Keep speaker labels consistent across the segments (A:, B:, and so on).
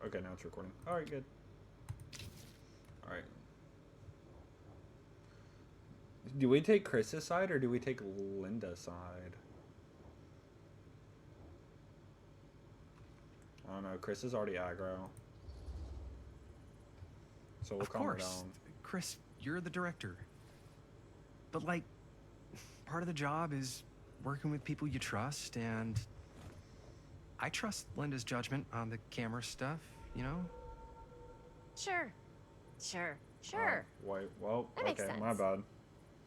A: Okay, now it's recording. Alright, good. Alright. Do we take Chris's side or do we take Linda's side? I don't know. Chris is already aggro. So we'll calm her down.
B: Chris, you're the director. But, like, part of the job is working with people you trust, and I trust Linda's judgment on the camera stuff, you know?
C: Sure.
A: Wait, well,
C: That makes
A: okay,
C: sense.
A: my bad.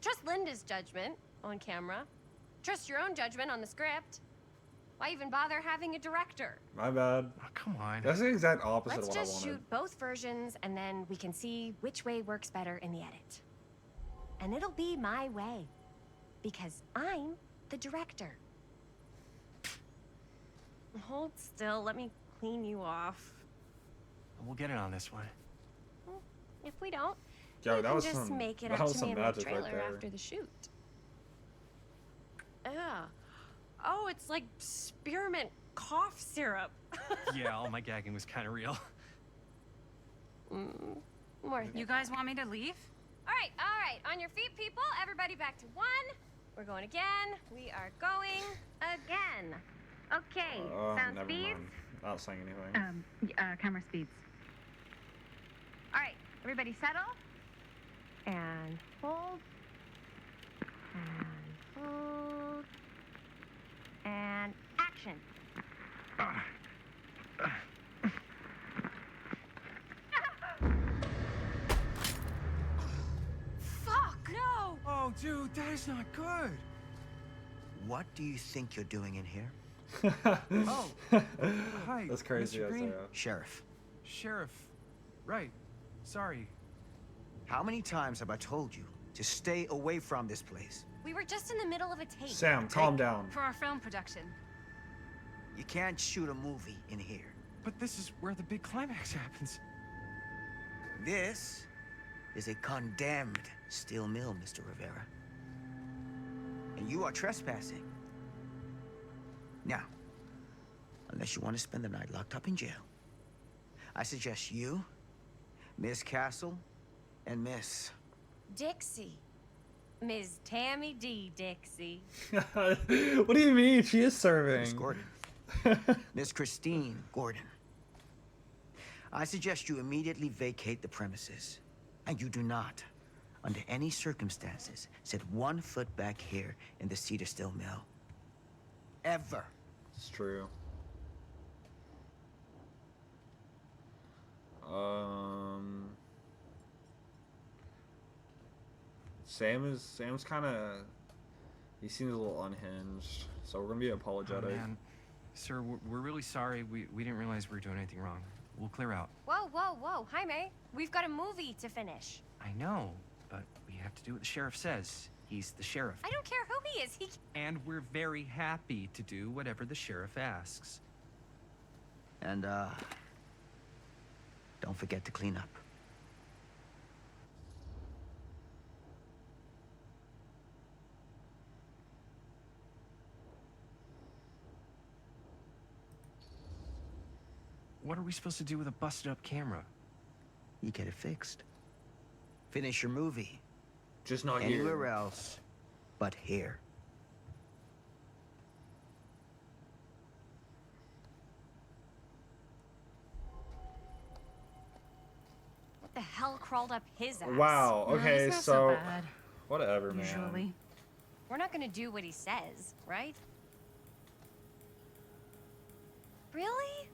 C: Trust Linda's judgment on camera. Trust your own judgment on the script. Why even bother having a director?
A: My bad.
B: Oh, come on.
A: That's the exact opposite
C: Let's
A: of what I
C: just
A: wanted.
C: shoot both versions, and then we can see which way works better in the edit. And it'll be my way. Because I'm the director. Hold still, let me clean you off.
B: We'll get it on this one.
C: If we don't,
A: Yo,
C: you
A: that
C: can
A: was
C: just
A: some,
C: make it
A: that
C: up
A: was
C: to
A: some
C: me in the
A: magic
C: trailer
A: right there.
C: after the shoot. Ugh. Oh, it's like spearmint cough syrup.
B: Yeah, all my gagging was kind of real.
C: More
D: You guys want me to leave?
C: All right. On your feet, people. Everybody back to one. We're going again. We are going again. Okay. Sound
A: never
C: speeds?
A: mind. Not saying anything.
D: Camera speeds.
C: All right. Everybody settle. And hold. And hold. And action. Fuck! No!
B: Oh, dude, that is not good.
E: What do you think you're doing in here?
B: Oh, hi.
A: That's crazy.
B: Mr. Green.
E: Sheriff,
B: Sheriff. Right. Sorry.
E: how many times have I told you to stay away from this place?
C: We were just in the middle of a tape.
A: Sam, calm down.
D: For our film production.
E: You can't shoot a movie in here.
B: But this is where the big climax happens.
E: This is a condemned steel mill, Mr. Rivera. And you are trespassing. Now, unless you want to spend the night locked up in jail, I suggest you, Miss Castle, and Miss...
C: Dixie. Ms. Tammy D. Dixie.
A: What do you mean? She is serving.
E: Miss Gordon. Miss Christine Gordon. I suggest you immediately vacate the premises. And you do not, under any circumstances, set 1 foot back here in the Cedar Steel Mill. Ever.
A: It's true. Sam's kind of, he seems a little unhinged, so we're gonna be apologetic.
B: Oh, man. Sir, we're really sorry. We didn't realize we were doing anything wrong. We'll clear out.
C: Whoa. Jaime, we've got a movie to finish.
B: I know, but we have to do what the sheriff says. He's the sheriff.
C: I don't care who he is.
B: And we're very happy to do whatever the sheriff asks.
E: And, don't forget to clean up.
B: What are we supposed to do with a busted up camera?
E: You get it fixed. Finish your movie.
A: Just not
E: Anywhere
A: here.
E: else but here.
C: What the hell crawled up his ass?
A: Wow.
D: No,
A: Okay,
D: he's not
A: so
D: bad,
A: whatever, man.
D: usually.
C: We're not gonna do what he says, right? Really?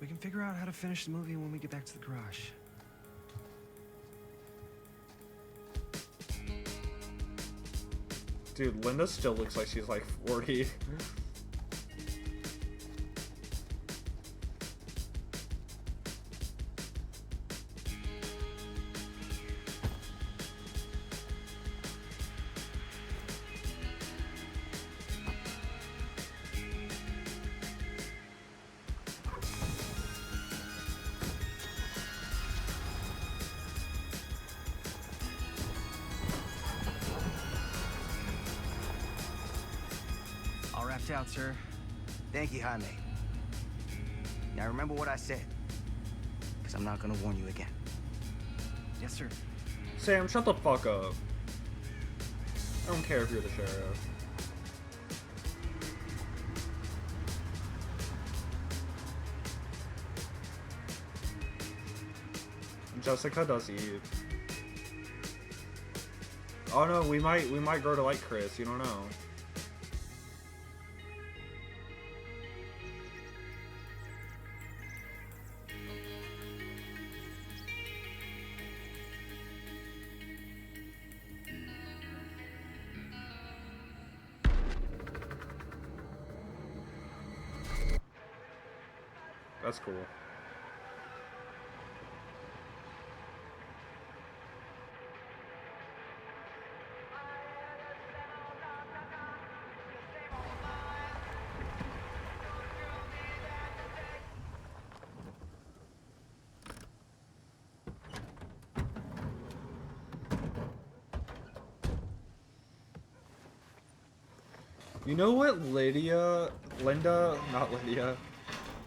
B: We can figure out how to finish the movie when we get back to the garage.
A: Dude, Linda still looks like she's like 40.
B: All wrapped out, sir.
E: Thank you, Jaime. Now remember what I said. because I'm not gonna warn you again.
B: Yes, sir.
A: Sam, shut the fuck up. I don't care if you're the sheriff. Jessica does eat. Oh no, we might grow to like Chris. You don't know. That's cool. You know what not Lydia.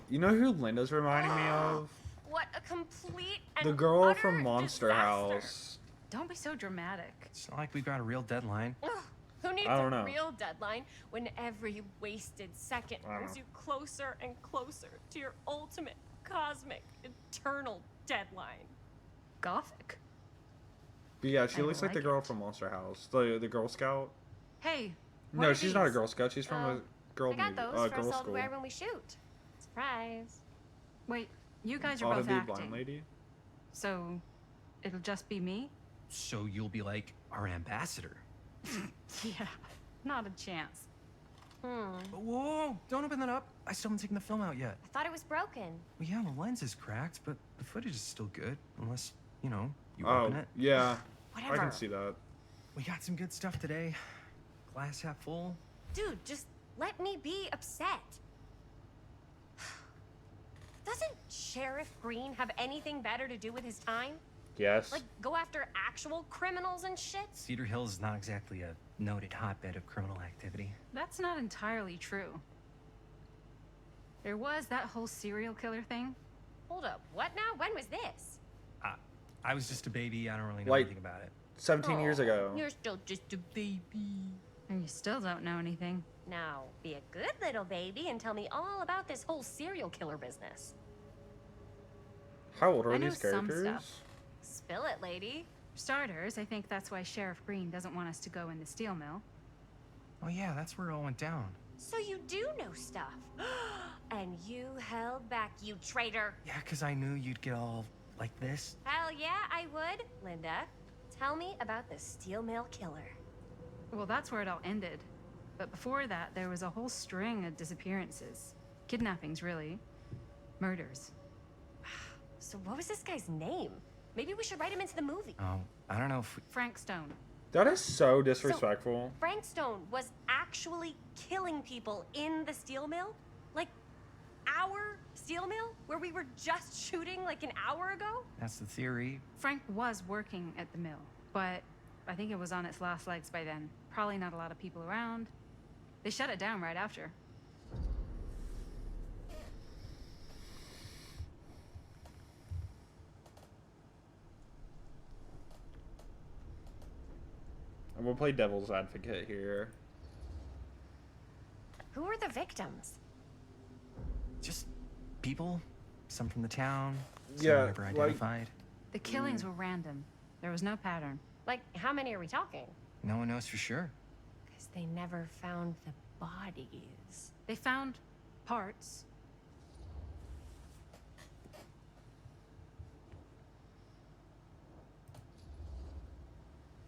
A: You know who Linda's reminding me of?
C: What a complete and
A: The girl
C: utter
A: from Monster
C: disaster.
A: House.
D: Don't be so dramatic.
B: It's not like we've got a real deadline.
C: Ugh, who needs
A: I
C: a
A: don't know.
C: real deadline when every wasted second
A: I don't
C: brings
A: know.
C: you closer and closer to your ultimate, cosmic, eternal deadline?
D: Gothic.
A: But yeah, she
D: I
A: looks like the
D: like
A: girl
D: it.
A: from Monster House. The Girl Scout.
D: Hey. what
A: No,
D: are
A: she's not a
D: these?
A: Girl Scout. She's from
C: Oh,
A: a girl
C: I got those for
A: girl
C: us all to
A: school.
C: wear when we shoot. Surprise.
D: Wait, you guys are
A: Ought to
D: both
A: be
D: acting.
A: blind lady.
D: So, it'll just be me?
B: So you'll be like our ambassador.
D: Yeah, not a chance.
C: Hmm.
B: Whoa, don't open that up. I still haven't taken the film out yet.
C: I thought it was broken.
B: Well, yeah, the lens is cracked, but the footage is still good. Unless, you
A: Oh,
B: open it.
A: yeah.
C: Whatever.
A: I can see that.
B: We got some good stuff today. Glass half full.
C: Dude, just let me be upset. Doesn't Sheriff Green have anything better to do with his time?
A: Yes.
C: Like, go after actual criminals and shit?
B: Cedar Hills is not exactly a noted hotbed of criminal activity.
D: That's not entirely true. There was that whole serial killer thing.
C: Hold up, what now? When was this?
B: I was just a baby. I don't really know
A: Like-
B: anything about it.
A: 17 years
C: Aw,
A: ago.
C: You're still just a baby.
D: And you still don't know anything.
C: Now, be a good little baby and tell me all about this whole serial killer business.
A: How old are
D: I know
A: these
D: some
A: characters?
D: stuff.
C: Spill it, lady.
D: For starters, I think that's why Sheriff Green doesn't want us to go in the steel mill.
B: Oh yeah, that's where it all went down.
C: So you do know stuff. And you held back, you traitor.
B: Yeah, 'cause I knew you'd get all like this.
C: Hell yeah, I would. Linda, tell me about the steel mill killer.
D: Well, that's where it all ended. But before that, there was a whole string of disappearances. Kidnappings, really. Murders.
C: So what was this guy's name? Maybe we should write him into the movie.
B: Oh, I don't know if we...
D: Frank Stone.
A: That is so disrespectful.
C: Frank Stone was actually killing people in the steel mill? Like, our steel mill? Where we were just shooting like an hour ago?
B: That's the theory.
D: Frank was working at the mill, but I think it was on its last legs by then. Probably not a lot of people around. They shut it down right after.
A: I'm gonna play devil's advocate here.
C: Who were the victims?
B: Just people. Some from the town. Some
A: Yeah,
B: never
A: like-
B: identified.
D: The killings were random. There was no pattern.
C: Like, how many are we talking?
B: No one knows for sure.
C: Because they never found the bodies.
D: They found parts.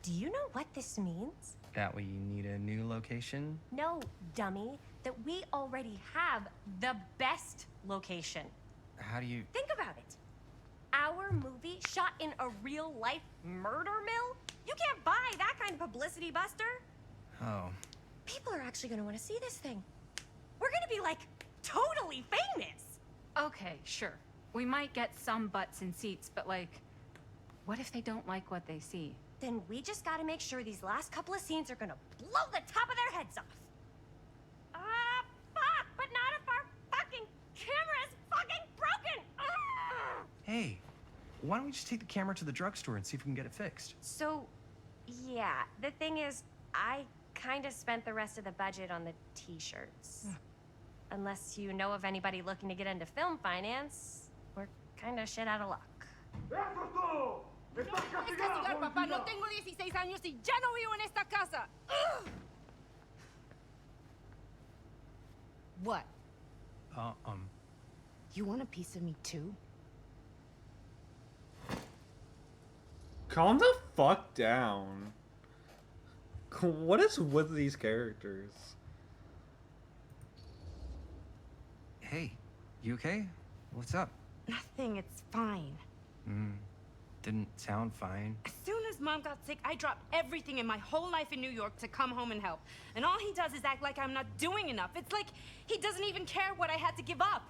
C: Do you know what this means?
B: That way you need a new location.
C: No, dummy. That we already have the best location.
B: How do you...
C: Think about it. Our movie shot in a real-life murder mill? You can't buy that kind of publicity, Buster.
B: Oh.
C: People are actually going to want to see this thing. We're going to be, like, totally famous.
D: Okay, sure. We might get some butts in seats, but like, what if they don't like what they see?
C: Then we just got to make sure these last couple of scenes are going to blow the top of their heads off. Fuck, but not if our fucking camera is fucking broken.
B: Hey, why don't we just take the camera to the drugstore and see if we can get it fixed?
C: So, yeah, the thing is, I kind of spent the rest of the budget on the t-shirts. Unless you know of anybody looking to get into film finance, we're kind of shit out of luck.
F: Es castigar, papá. No tengo 16 años y ya no vivo en esta casa. What? You want a piece of me too?
A: Calm the fuck down. What is with these characters?
B: Hey, you okay? What's up?
F: Nothing. It's fine.
B: Didn't sound fine.
F: As soon as Mom got sick, I dropped everything in my whole life in New York to come home and help. And all he does is act like I'm not doing enough. It's like he doesn't even care what I had to give up.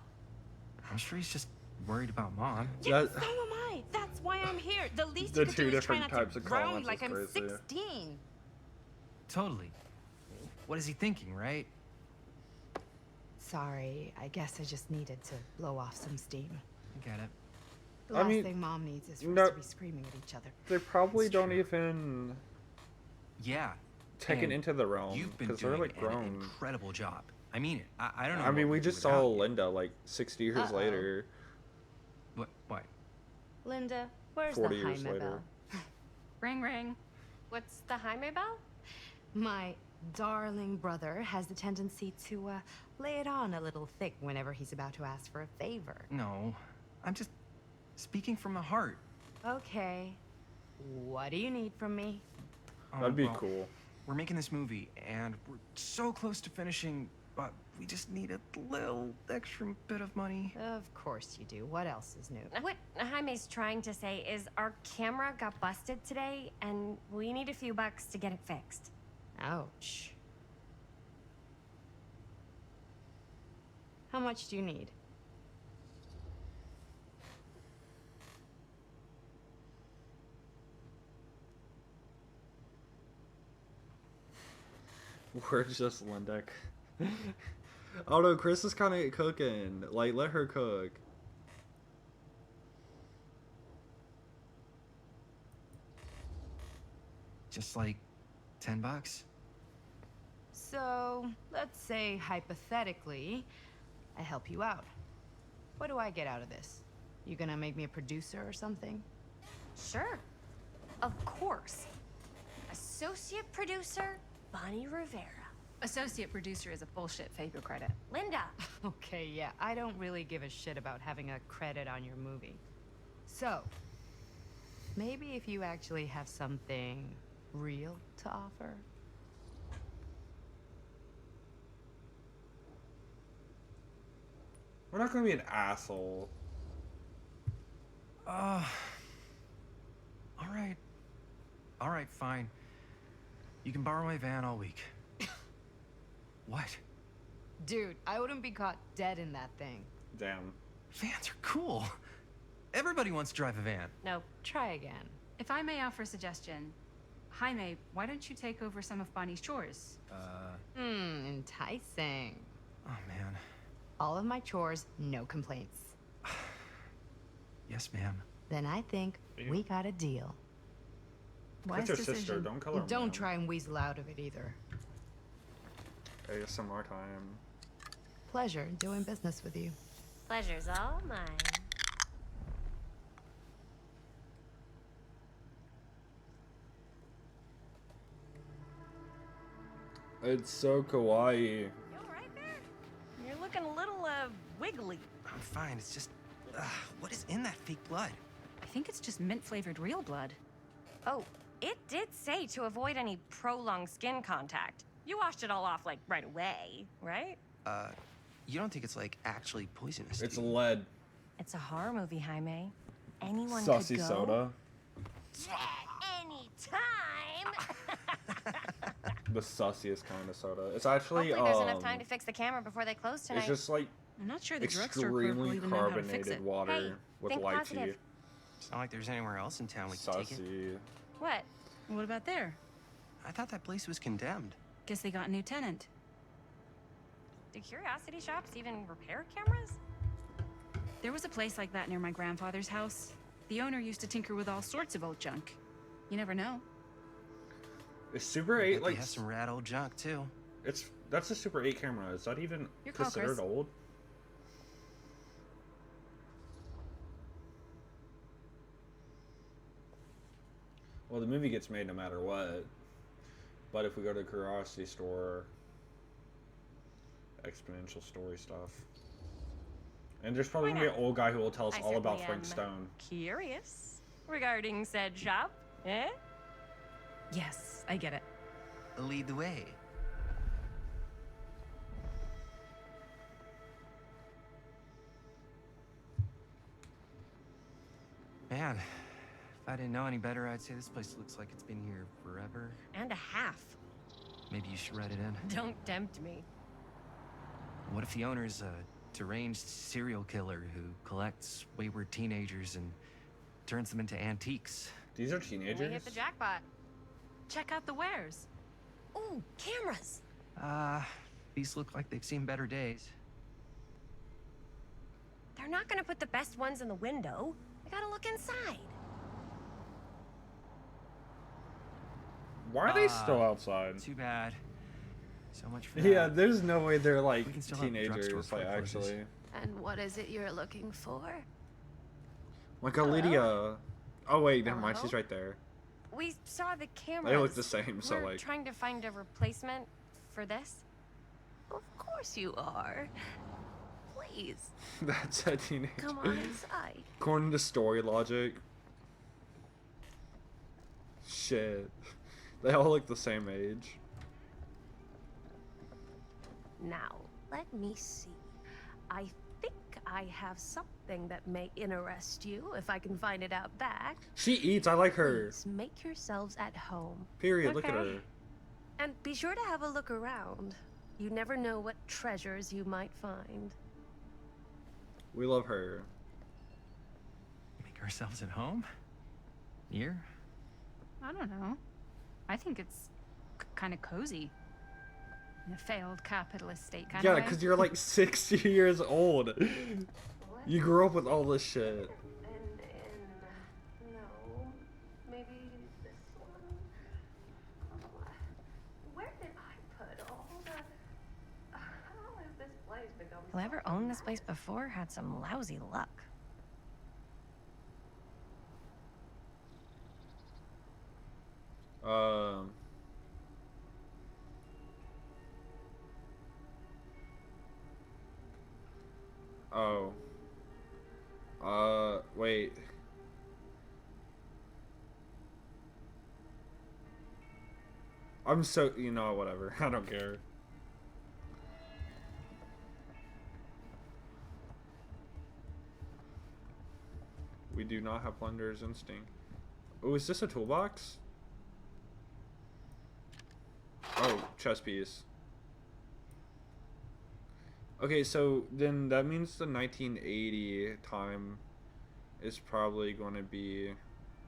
B: I'm sure he's just worried about Mom.
F: Yeah, so am I. That's why I'm here. The least you could do is try not to ground me like I'm 16.
B: Totally. What is he thinking, right?
F: Sorry, I guess I just needed to blow off some steam.
B: I get it.
F: The last
A: mean,
F: thing Mom needs is for
A: no-
F: us to be screaming at each other.
A: They probably
B: It's
A: don't
B: true.
A: even
B: Yeah.
A: take it
B: and
A: into the realm
B: You've been
A: because they're
B: doing
A: like
B: an
A: grown.
B: incredible job. I mean it. I don't know.
A: I mean,
B: what
A: we
B: we'd do
A: just saw
B: without you.
A: Linda like 60 years
F: Uh-oh.
A: later.
B: What?
F: Linda, where's
A: 40
F: the
A: years
F: Jaime
A: later.
F: bell?
D: Ring, ring.
C: What's the Jaime bell?
F: My darling brother has the tendency to lay it on a little thick whenever he's about to ask for a favor.
B: No, I'm just speaking from the heart.
F: Okay. What do you need from me?
A: That'd be
B: Well,
A: cool.
B: We're making this movie, and we're so close to finishing, but we just need a little extra bit of money.
F: Of course you do. What else is new?
C: What Jaime's trying to say is our camera got busted today, and we need a few bucks to get it fixed.
F: Ouch. How much do you need?
A: We're just Linda. Oh no, Chris is kind of cooking. Like, let her cook.
B: Just like $10.
F: So, let's say hypothetically, I help you out. What do I get out of this? You gonna make me a producer or something?
C: Sure. Of course. Associate producer, Bonnie Rivera.
D: Associate producer is a bullshit FAPE credit.
C: Linda.
F: Okay, yeah, I don't really give a shit about having a credit on your movie. So, maybe if you actually have something real to offer?
A: We're not gonna be an asshole.
B: All right. All right, fine. You can borrow my van all week. What?
F: Dude, I wouldn't be caught dead in that thing.
A: Damn.
B: Vans are cool. Everybody wants to drive a van.
C: No.
F: Try again.
D: If I may offer a suggestion, Jaime, why don't you take over some of Bonnie's chores?
F: Enticing.
B: Oh man.
F: All of my chores, no complaints.
B: Yes, ma'am.
F: Then I think we got a deal.
A: That's your sister. Don't call her
F: Don't
A: ma'am.
F: try and weasel out of it either.
A: ASMR time.
F: Pleasure doing business with you.
C: Pleasure's all mine.
A: It's so kawaii.
C: You all right there? You're looking a little, wiggly.
B: I'm fine. It's just, what is in that fake blood?
D: I think it's just mint-flavored real blood.
C: Oh, it did say to avoid any prolonged skin contact. You washed it all off, like, right away, right?
B: You don't think it's like actually poisonous?
A: It's
B: do you?
A: lead.
C: It's a horror movie, Jaime. Anyone
A: Sussy
C: could go.
A: soda.
C: Yeah, anytime.
A: The sussiest kind of soda. It's actually
C: Hopefully there's enough time to fix the camera before they close tonight.
A: It's just like
D: I'm not sure the drugstore clerk will
A: extremely
D: even know how to fix
A: carbonated
D: it.
A: water
C: Hey,
A: with
C: think
A: white
C: positive.
A: tea.
B: It's not like there's anywhere else in town we can take it.
A: Sussy.
C: What?
D: What about there?
B: I thought that place was condemned.
D: Guess they got a new tenant.
C: Do curiosity shops even repair cameras?
D: There was a place like that near my grandfather's house. The owner used to tinker with all sorts of old junk. You never know.
A: Is Super
B: I
A: 8
B: bet
A: like
B: they have some rad old junk too.
A: that's a Super 8 camera. Is that even
D: Your call,
A: considered
D: Chris.
A: old? Well, the movie gets made no matter what. But if we go to Curiosity Store, exponential story stuff. And there's probably
C: Why
A: gonna be an
C: not?
A: old guy who will tell us
C: I
A: all about
C: certainly
A: Frank
C: am
A: Stone.
C: Curious regarding said shop, eh?
D: Yes, I get it.
B: Lead the way. Man, if I didn't know any better, I'd say this place looks like it's been here forever.
C: And a half.
B: Maybe you should write it in.
C: Don't tempt me.
B: What if the owner's a deranged serial killer who collects wayward teenagers and turns them into antiques?
A: These are
C: We
A: teenagers?
C: hit the jackpot.
D: Check out the wares.
C: Ooh, cameras.
B: These look like they've seen better days.
C: They're not gonna put the best ones in the window. I gotta look inside.
A: Why are they still outside?
B: Too bad. So much for that.
A: Yeah, there's no way they're like
B: We can still have the drugstore
A: teenagers,
B: before
A: like
B: it closes.
A: actually.
C: And what is it you're looking for?
A: Like a Lydia. Oh wait, never mind,
C: Hello?
A: she's right there.
C: We saw the cameras.
A: They look the same, so
C: We're
A: like
C: trying to find a replacement for this.
G: Of course you are. Please,
A: that's a teenager.
G: come on inside.
A: According to story logic. Shit. They all look the same age.
G: Now, let me see. I think I have something that may interest you, if I can find it out back.
A: She eats, I like her.
G: Please make yourselves at home.
A: Period, look at
C: Okay.
A: her.
G: And be sure to have a look around. You never know what treasures you might find.
A: We love her.
B: Make ourselves at home? Here?
D: I don't know. I think it's kind of cozy. In a failed capitalist state kind
A: Yeah,
D: of way.
A: because you're like 60 years old. You grew up with all this shit.
G: No, maybe this one. Where did I put all the? How has this place become?
C: Whoever owned this place before had some lousy luck.
A: Um. Oh. Wait. I'm so, you know, whatever. I don't care. We do not have Plunder's instinct. Oh, is this a toolbox? Oh, chess piece. Okay, so then that means the 1980 time is probably going to be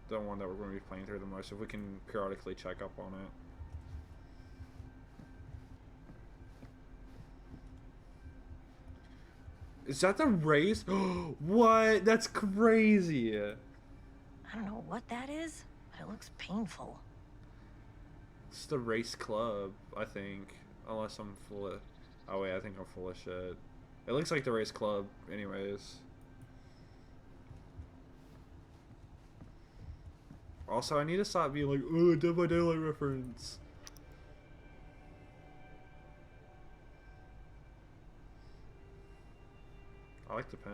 A: the one that we're going to be playing through the most, if we can periodically check up on it. Is that the race? What? That's crazy.
C: I don't know what that is, but it looks painful.
A: It's the race club, I think. Unless I'm full of... Oh wait, I think I'm full of shit. It looks like the race club, anyways. Also, I need to stop being like, oh, Dead by Daylight reference. I like the pen.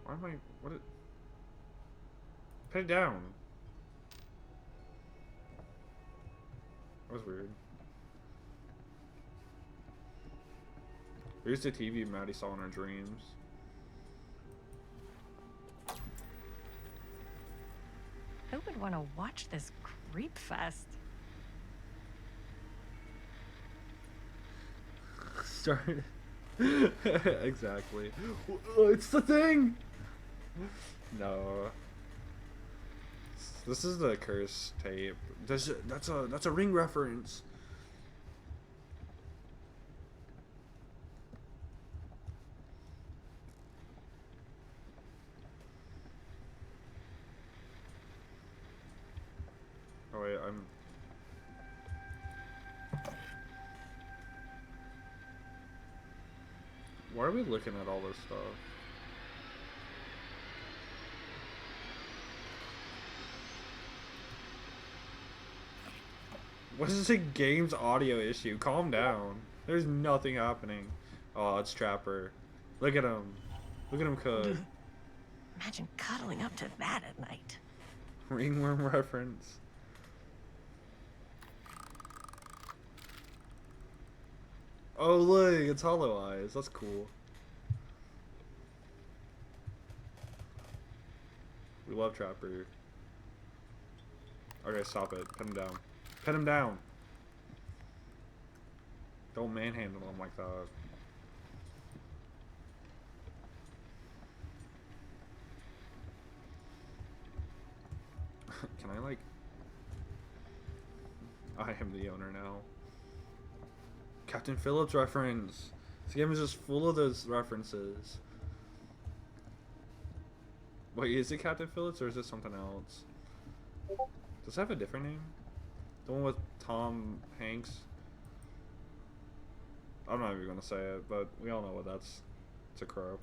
A: Why am I... What it... Put it down. That was weird. Here's the TV Maddie saw in her dreams.
C: Who would want to watch this creep fest?
A: Started. Exactly. It's the thing! No. This is the curse tape. That's a Ring reference. Oh wait, I'm. Why are we looking at all this stuff? What is a game's audio issue? Calm down. There's nothing happening. Oh, it's Trapper. Look at him. Look at him cook.
G: Imagine cuddling up to that at night.
A: Ringworm reference. Oh look, it's Hollow Eyes. That's cool. We love Trapper. Okay, stop it. Put him down. Put him down. Don't manhandle him like that. Can I like... I am the owner now. Captain Phillips reference. This game is just full of those references. Wait, is it Captain Phillips or is it something else? Does it have a different name? The one with Tom Hanks? I'm not even gonna say it, but we all know what that's. It's a crow.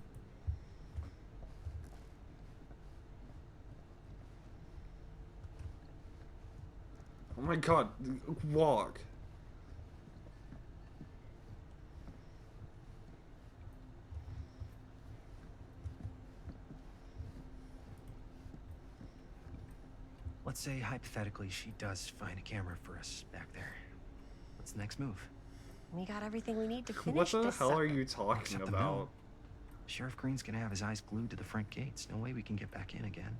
A: Oh my god, walk.
B: Let's say, hypothetically, she does find a camera for us back there. What's the next move?
C: We got everything we need to finish
A: What the
C: this
A: hell are
C: sucker.
A: you talking
B: Except the
A: about?
B: mill. Sheriff Green's gonna have his eyes glued to the front gates. No way we can get back in again.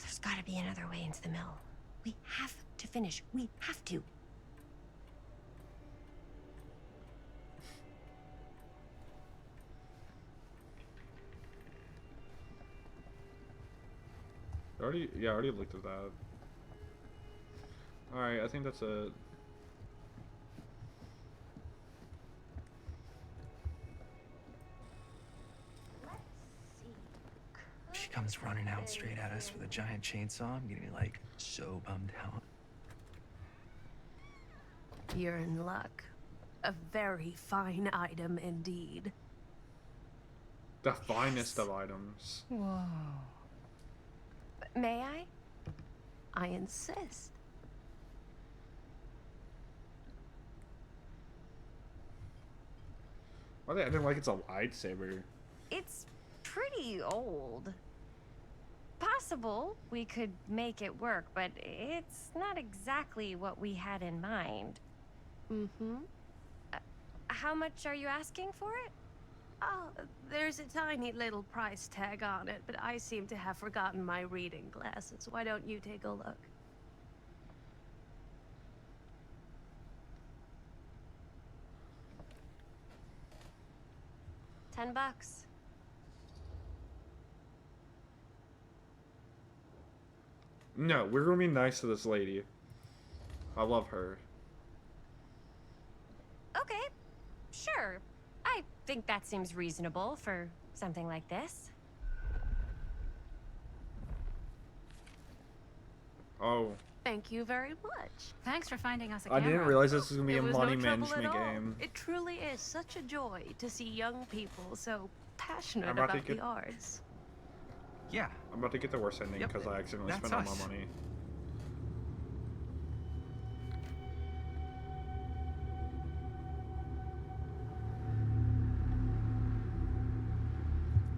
C: There's gotta be another way into the mill. We have to finish. We have to.
A: I already looked at that. Alright, I think that's it.
B: She comes running out straight at us with a giant chainsaw. I'm gonna be like so bummed out.
G: You're in luck. A very fine item indeed.
A: The finest of items.
F: Whoa.
C: May I?
G: I insist.
A: Why are they acting like it's a lightsaber?
C: It's pretty old. Possible we could make it work, but it's not exactly what we had in mind.
G: Mm-hmm.
C: How much are you asking for it?
G: Oh, there's a tiny little price tag on it, but I seem to have forgotten my reading glasses. Why don't you take a look?
C: $10.
A: No, we're gonna be nice to this lady. I love her.
C: Okay, sure. I think that seems reasonable for something like this.
A: Oh,
G: Thank you very much.
D: Thanks for finding us a
A: I
D: camera.
A: didn't realize this was gonna be a
G: There was
A: money
G: no trouble at
A: management
G: all.
A: game.
G: It truly is such a joy to see young people so passionate
A: I'm about to
G: about
A: get-
G: the arts.
B: Yeah,
A: I'm about to get the worst ending
B: Yep,
A: because I accidentally
B: that's
A: spent all
B: us.
A: my money.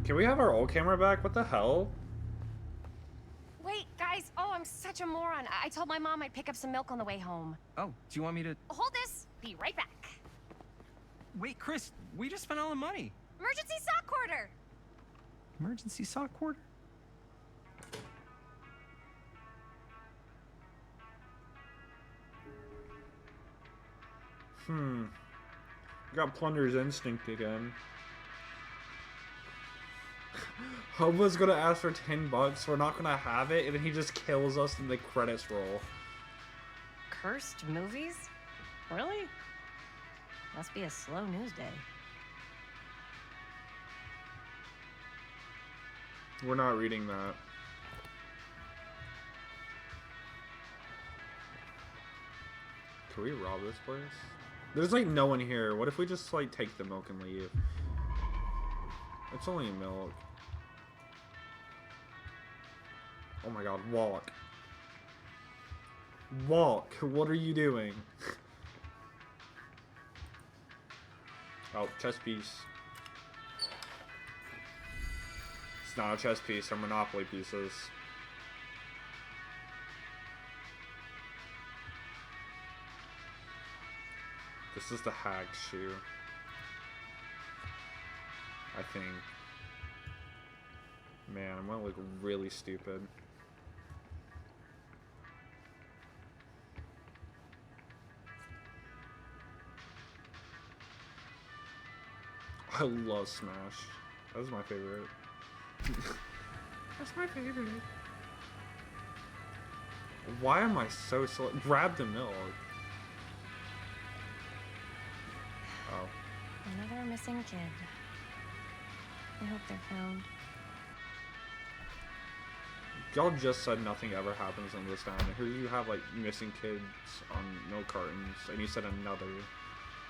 A: Can we have our old camera back? What the hell?
C: Wait, guys. Oh, I'm such a moron. I told my mom I'd pick up some milk on the way home.
B: oh, do you want me to...
C: Hold this. Be right back.
B: Wait, Chris, we just spent all the money.
C: Emergency sock quarter.
B: Emergency sock quarter?
A: Got Plunder's instinct again. Hobo's gonna ask for $10, we're not gonna have it, and then he just kills us in the credits roll.
C: Cursed movies? Really? Must be a slow news day.
A: We're not reading that. Can we rob this place? There's like no one here. What if we just like take the milk and leave? It's only milk. Oh my god, walk. Walk. What are you doing? Oh, chess piece. It's not a chess piece, they're Monopoly pieces. This is the hag shoe. I think. Man, I'm gonna look really stupid. I love Smash. That's my favorite. That's my favorite. Why am I so slow? Grab the milk. Oh.
C: Another missing kid. I hope they're found.
A: Y'all just said nothing ever happens in this town. Here you have like missing kids on milk cartons, and you said another.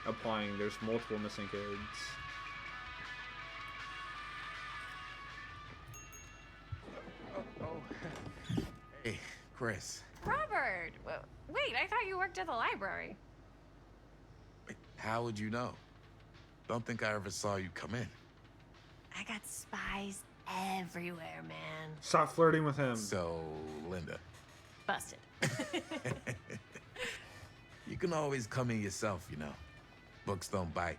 A: Applying, there's multiple missing kids.
H: Hey, Chris.
C: Robert! Wait, I thought you worked at the library.
H: Wait, how would you know? Don't think I ever saw you come in.
C: I got spies everywhere, man.
A: Stop flirting with him.
H: So, Linda.
C: Busted.
H: You can always come in yourself, you know. Books don't bite.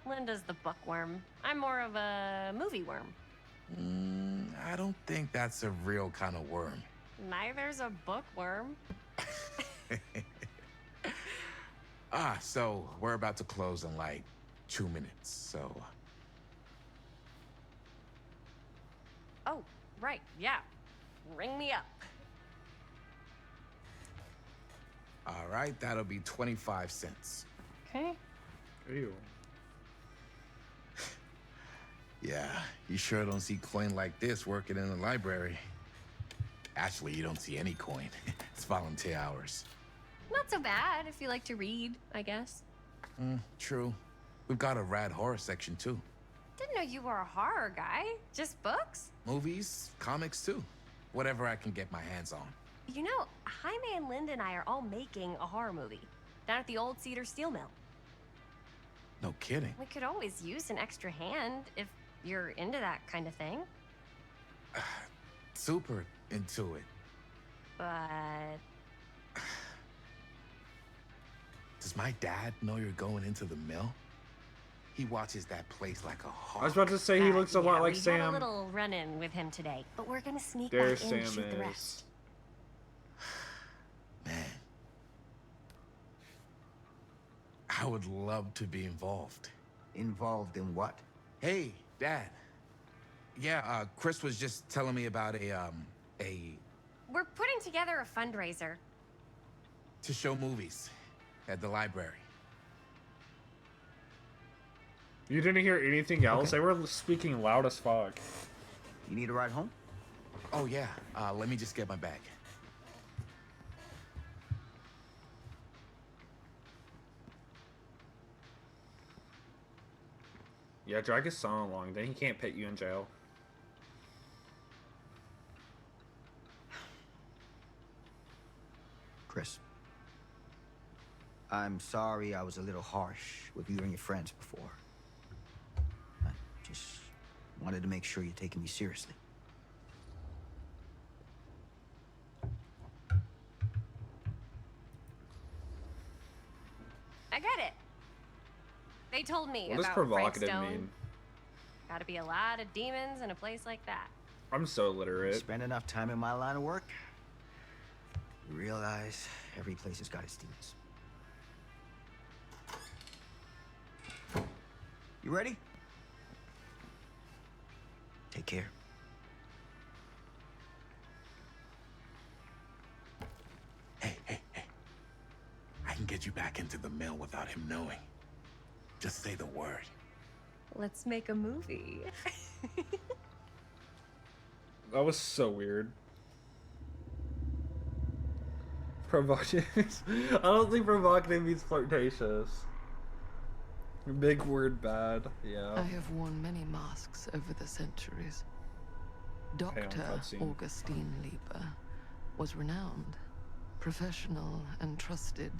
C: Linda's the bookworm. I'm more of a movie worm.
H: I don't think that's a real kind of worm.
C: Neither's a bookworm.
H: So we're about to close in like 2 minutes, so...
C: Oh, right, yeah. Ring me up.
H: All right, that'll be 25 cents.
C: Okay.
A: Ew.
H: Yeah, you sure don't see coin like this working in the library. Actually, you don't see any coin. It's volunteer hours.
C: Not so bad if you like to read, I guess.
H: True. We've got a rad horror section, too.
C: Didn't know you were a horror guy. Just books?
H: Movies, comics, too. Whatever I can get my hands on.
C: You know, Jaime and Linda and I are all making a horror movie down at the old Cedar Steel Mill.
H: No kidding.
C: We could always use an extra hand if you're into that kind of thing.
H: Super into it.
C: But
H: Does my dad know you're going into the mill? He watches that place like a hawk.
A: I was about to say he looks a lot like
C: we
A: Sam.
C: had a little run-in with him today, but we're gonna sneak
A: There
C: back in and
A: Sam
C: shoot the
A: is.
C: rest.
H: Man. I would love to be involved.
E: Involved in what?
H: Hey, Dad. Yeah, Chris was just telling me about a
C: We're putting together a fundraiser.
H: to show movies at the library.
A: You didn't hear anything else?
E: Okay.
A: They were speaking loud as fuck.
E: You need a ride home?
H: Oh, yeah. Let me just get my bag.
A: Yeah, drag his son along. Then he can't put you in jail.
E: Chris. I'm sorry I was a little harsh with you and your friends before. I just wanted to make sure you're taking me seriously.
C: I get it. They told me
A: What does
C: about
A: provocative
C: Frank Stone.
A: mean?
C: Gotta be a lot of demons in a place like that.
A: I'm so illiterate.
E: Spend enough time in my line of work, you realize every place has got its demons. You ready? Take care.
H: Hey. I can get you back into the mill without him knowing. Just say the word.
C: Let's make a movie.
A: That was so weird. Provocative. I don't think provocative means flirtatious. Big word bad. Yeah.
I: I have worn many masks over the centuries. Dr.
A: cutscene.
I: Augustine Lieber was renowned, professional, and trusted.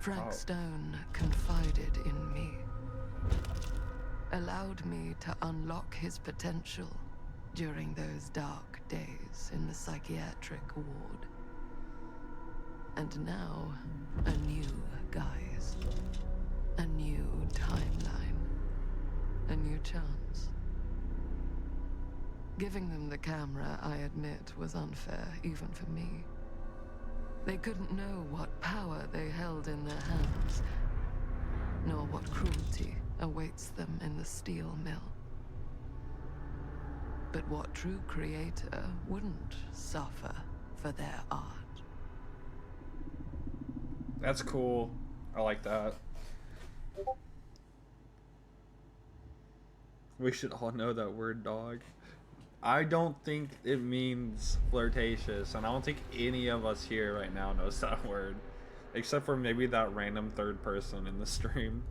I: Frank
A: Wow.
I: Stone confided in me, allowed me to unlock his potential during those dark days in the psychiatric ward. And now, a new guise, a new timeline, a new chance. Giving them the camera, I admit, was unfair, even for me. They couldn't know what power they held in their hands, nor what cruelty awaits them in the steel mill. But what true creator wouldn't suffer for their art?
A: That's cool. I like that. We should all know that word, dog. I don't think it means flirtatious, and I don't think any of us here right now knows that word. Except for maybe that random third person in the stream.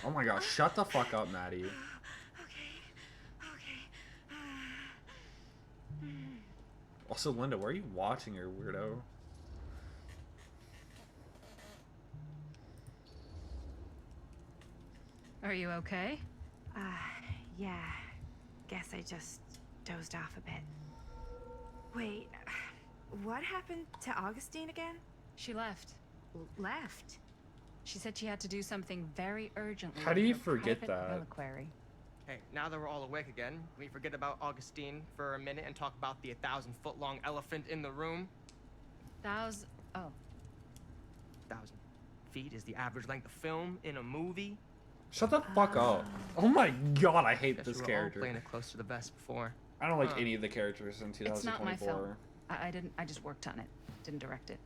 A: Oh my gosh, shut the fuck up, Maddie. Also, Linda, where are you watching her, weirdo?
D: Are you okay?
J: Yeah. Guess I just dozed off a bit. Wait, what happened to Augustine again?
D: She left.
J: Left?
D: She said she had to do something very urgently.
A: How do you
D: with her
A: forget
D: private
A: that?
D: reliquary.
K: Hey, now that we're all awake again, can we forget about Augustine for a minute and talk about the 1,000-foot-long elephant in the room?
D: Oh.
K: 1,000 feet is the average length of film in a movie.
A: Shut the fuck up. Oh my god, I hate
K: Guess
A: this
K: we were all
A: character.
K: playing it close to the vest before.
A: I don't like any of the characters in 2024.
D: It's not my film. I just worked on it. Didn't direct it.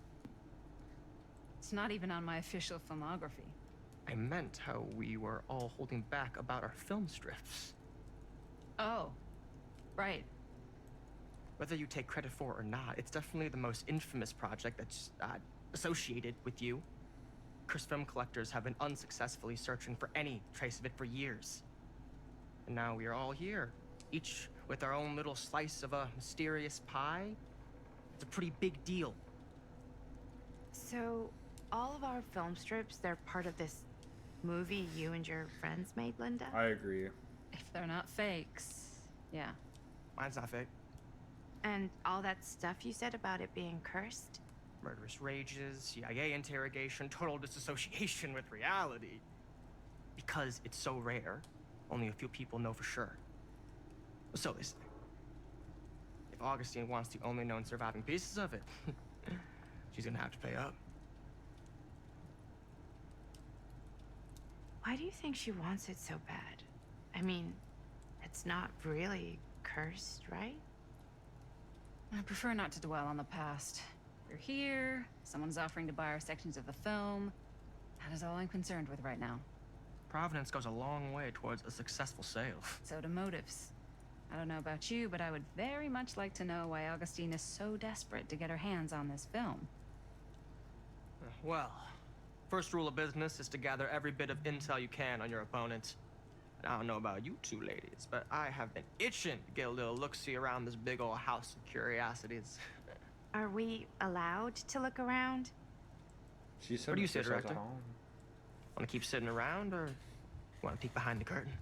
D: It's not even on my official filmography.
K: I meant how we were all holding back about our film strips.
D: Oh. Right.
K: Whether you take credit for it or not, it's definitely the most infamous project that's associated with you. Cursed film collectors have been unsuccessfully searching for any trace of it for years. And now we are all here, each with our own little slice of a mysterious pie. It's a pretty big deal.
J: So, all of our film strips, they're part of this movie you and your friends made, Linda?
A: I agree.
D: If they're not fakes, yeah.
K: Mine's not fake.
J: And all that stuff you said about it being cursed?
K: Murderous rages, CIA interrogation, total disassociation with reality. Because it's so rare, only a few people know for sure. So they say. If Augustine wants the only known surviving pieces of it, she's gonna have to pay up.
J: Why do you think she wants it so bad? I mean, it's not really cursed, right?
D: I prefer not to dwell on the past. We're here, someone's offering to buy our sections of the film. That is all I'm concerned with right now.
K: Providence goes a long way towards a successful sale.
D: So do motives. I don't know about you, but I would very much like to know why Augustine is so desperate to get her hands on this film.
K: Well, first rule of business is to gather every bit of intel you can on your opponent. And I don't know about you two ladies, but I have been itching to get a little look-see around this big old house of curiosities.
J: Are we allowed to look around?
A: She said
K: What do you
A: Mr.
K: say,
A: Shaw's
K: Director?
A: at home.
K: Want to keep sitting around, or want to peek behind the curtain?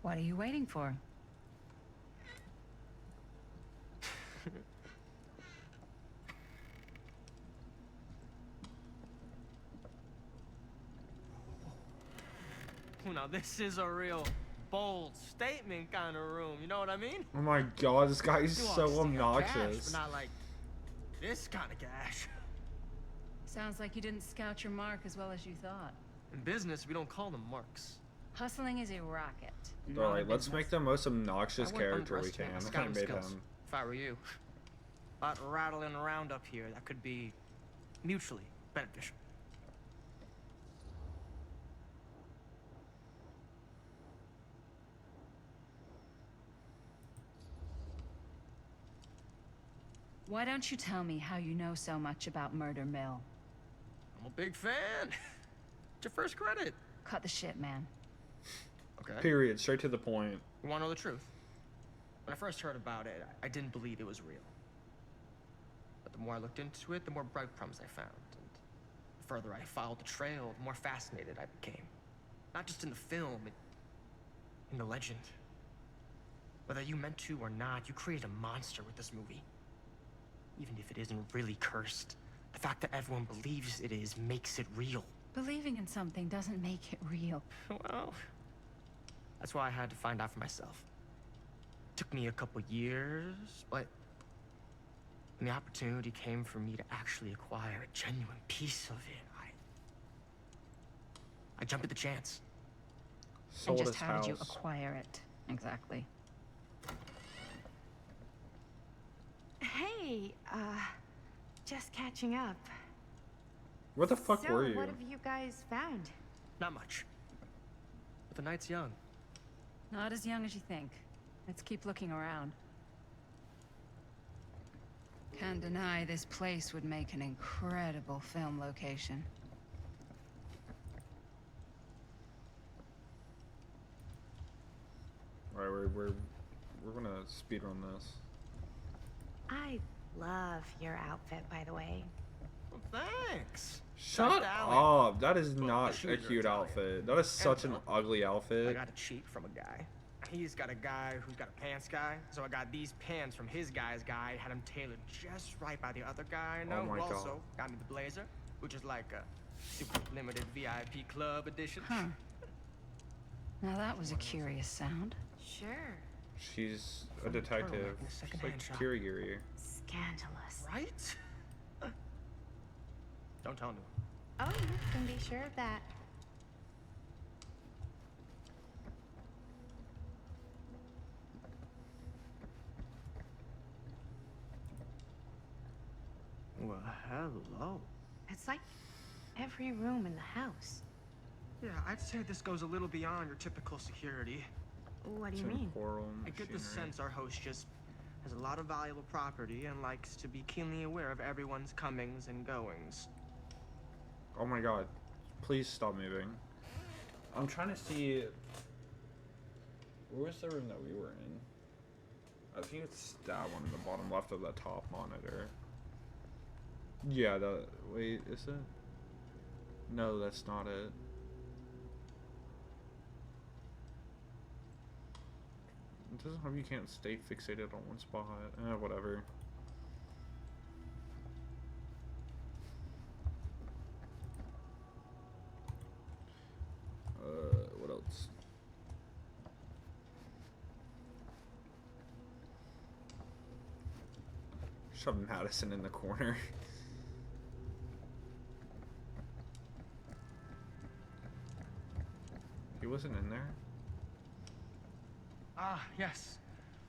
D: What are you waiting for?
K: Now this is a real bold statement kind of room, you know what I mean?
A: Oh my god, this guy is
K: You
A: so
K: want cash,
A: obnoxious.
K: but not like this kind of cash.
D: Sounds like you didn't scout your mark as well as you thought.
K: In business, we don't call them marks.
D: Hustling is a racket.
A: They're
D: not a
A: like, let's
D: business.
A: make the most obnoxious
K: I wouldn't
A: character we
K: underestimate
A: can.
K: my
A: And I
K: scouting
A: made
K: skills,
A: him.
K: if I were you. A lot rattling around up here that could be mutually beneficial.
D: Why don't you tell me how you know so much about Murder Mill?
K: I'm a big fan. It's your first credit.
D: Cut the shit, man.
K: Okay.
A: Period. Straight to the point.
K: You want to know the truth? When I first heard about it, I didn't believe it was real. But the more I looked into it, the more breadcrumbs I found. And the further I followed the trail, the more fascinated I became. Not just in the film, in the legend. Whether you meant to or not, you created a monster with this movie. Even if it isn't really cursed, the fact that everyone believes it is makes it real.
D: Believing in something doesn't make it real.
K: Well, that's why I had to find out for myself. Took me a couple years, but when the opportunity came for me to actually acquire a genuine piece of it, I jumped at the chance.
A: Sold
D: And just
A: his
D: how
A: house.
D: did you acquire it? Exactly.
J: Hey, just catching up.
A: Where the fuck
J: So,
A: were you?
J: what have you guys found?
K: Not much. But the night's young.
D: Not as young as you think. Let's keep looking around. Can't deny this place would make an incredible film location.
A: Alright, we're gonna speed run this.
J: I love your outfit, by the way.
K: Well, thanks.
A: Shut
K: Alley.
A: up! That is
K: Well,
A: not
K: the
A: a
K: shoes are
A: cute
K: Italian.
A: outfit. That is such an
K: well,
A: ugly
K: I
A: outfit.
K: got a cheat from a guy. He's got a guy who's got a pants guy, so I got these pants from his guy's guy, had them tailored just right by the other guy I know,
A: Oh my
K: who
A: God.
K: also got me the blazer, which is like a super limited VIP club edition.
D: Huh. Now that was a curious sound.
J: Sure.
A: She's a
K: From the turtleneck
A: detective.
K: in the
A: She's
K: secondhand
A: like
K: shop.
A: Kirigiri.
J: Scandalous.
K: Right? Don't tell me.
J: Oh, you can be sure of that.
K: Well, hello.
J: It's like every room in the house.
K: Yeah, I'd say this goes a little beyond your typical security.
J: What do you mean?
A: Temporal
K: I get the
A: machinery.
K: sense our host just has a lot of valuable property and likes to be keenly aware of everyone's comings and goings.
A: Oh my god. Please stop moving. I'm trying to see. Where was the room that we were in? I think it's that one in the bottom left of the top monitor. Yeah, wait, is it? No, that's not it. It doesn't have you can't stay fixated on one spot. Whatever. What else? Shove Madison in the corner. He wasn't in there.
K: Ah, yes.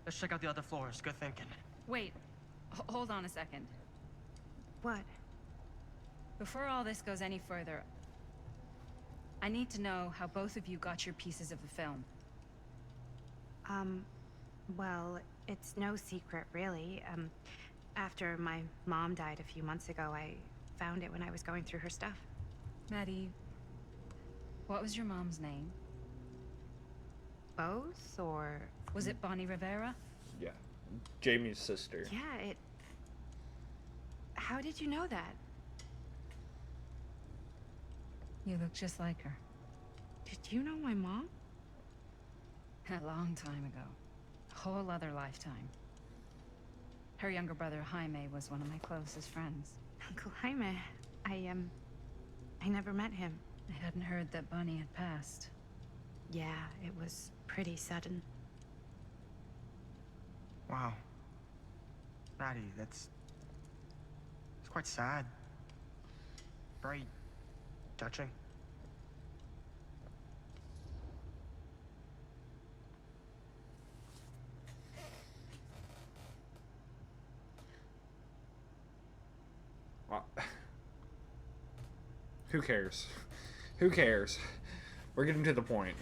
K: Let's check out the other floors. Good thinking.
D: Wait, hold on a second.
J: What?
D: Before all this goes any further, I need to know how both of you got your pieces of the film.
J: Well, it's no secret, really. After my mom died a few months ago, I found it when I was going through her stuff.
D: Maddie, what was your mom's name?
J: Both, or...
D: Was it Bonnie Rivera?
A: Yeah. Jamie's sister.
J: Yeah, it... How did you know that?
D: You look just like her.
J: Did you know my mom?
D: A long time ago. A whole other lifetime. Her younger brother, Jaime, was one of my closest friends.
J: Uncle Jaime. I never met him.
D: I hadn't heard that Bonnie had passed.
J: Yeah, it was pretty sudden.
K: Wow. Maddie, it's quite sad. Very touching.
A: Who cares? Who cares? We're getting to the point.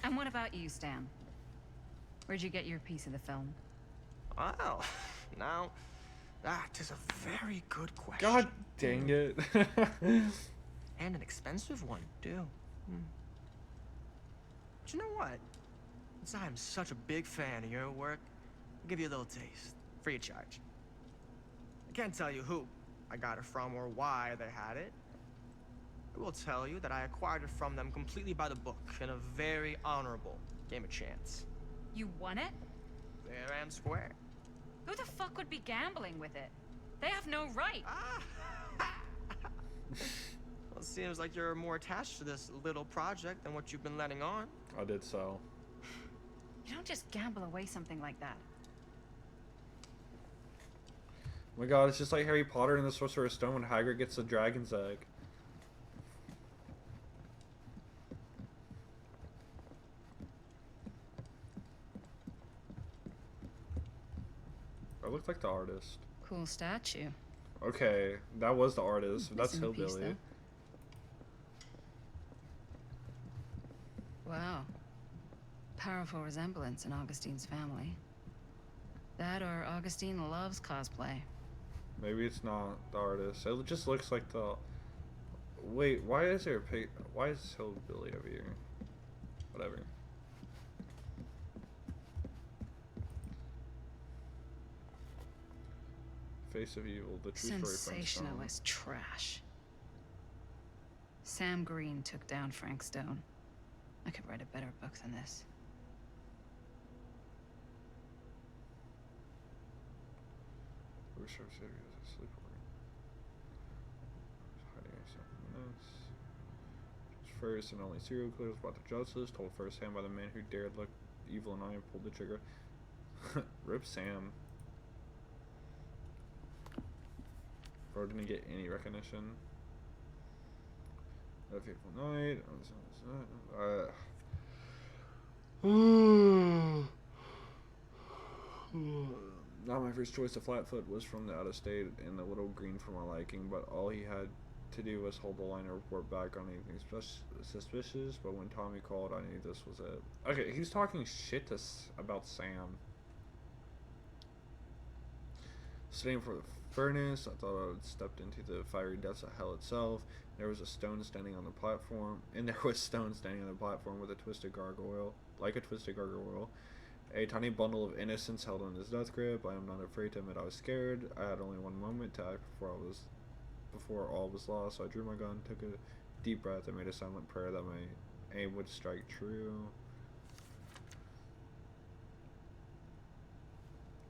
D: And what about you, Stan? Where'd you get your piece of the film?
K: Well, now, that is a very good question.
A: God dang it.
K: And an expensive one, too. But you know what? Since I'm such a big fan of your work, I'll give you a little taste, free of charge. I can't tell you who I got it from or why they had it. I will tell you that I acquired it from them completely by the book in a very honorable game of chance.
D: You won it?
K: Fair and square.
D: Who the fuck would be gambling with it? They have no right.
K: Well, it seems like you're more attached to this little project than what you've been letting on.
A: I did so.
D: You don't just gamble away something like that.
A: Oh my god, it's just like Harry Potter and the Sorcerer's Stone when Hagrid gets the dragon's egg. I looked like the artist.
D: Cool statue.
A: Okay, that was the artist. That's
D: Missing a piece,
A: Hillbilly.
D: Wow. Powerful resemblance in Augustine's family. That or Augustine loves cosplay.
A: Maybe it's not the artist. It just looks like the... Wait, why is there a pig? Why is Hillbilly over here? Whatever. Face of Evil, the true story of Frank Stone.
D: Sensationalist trash. Sam Green took down Frank Stone. I could write a better book than this.
A: First and only serial killers brought to justice, told firsthand by the man who dared look evil in the eye and pulled the trigger. Rip Sam. Bro didn't get any recognition. A Fateful Night. Not my first choice. The Flatfoot was from the out of state and a little green for my liking, but all he had to do was hold the line and report back on anything suspicious. But when Tommy called, I knew this was it. Okay, he's talking shit to about Sam. Sitting for the furnace, I thought I had stepped into the fiery depths of hell itself. There was a stone standing on the platform, and there was stone standing on the platform with a twisted gargoyle, like a twisted gargoyle. A tiny bundle of innocence held in his death grip. I am not afraid to admit I was scared. I had only one moment to act before all was lost. So I drew my gun, took a deep breath, and made a silent prayer that my aim would strike true.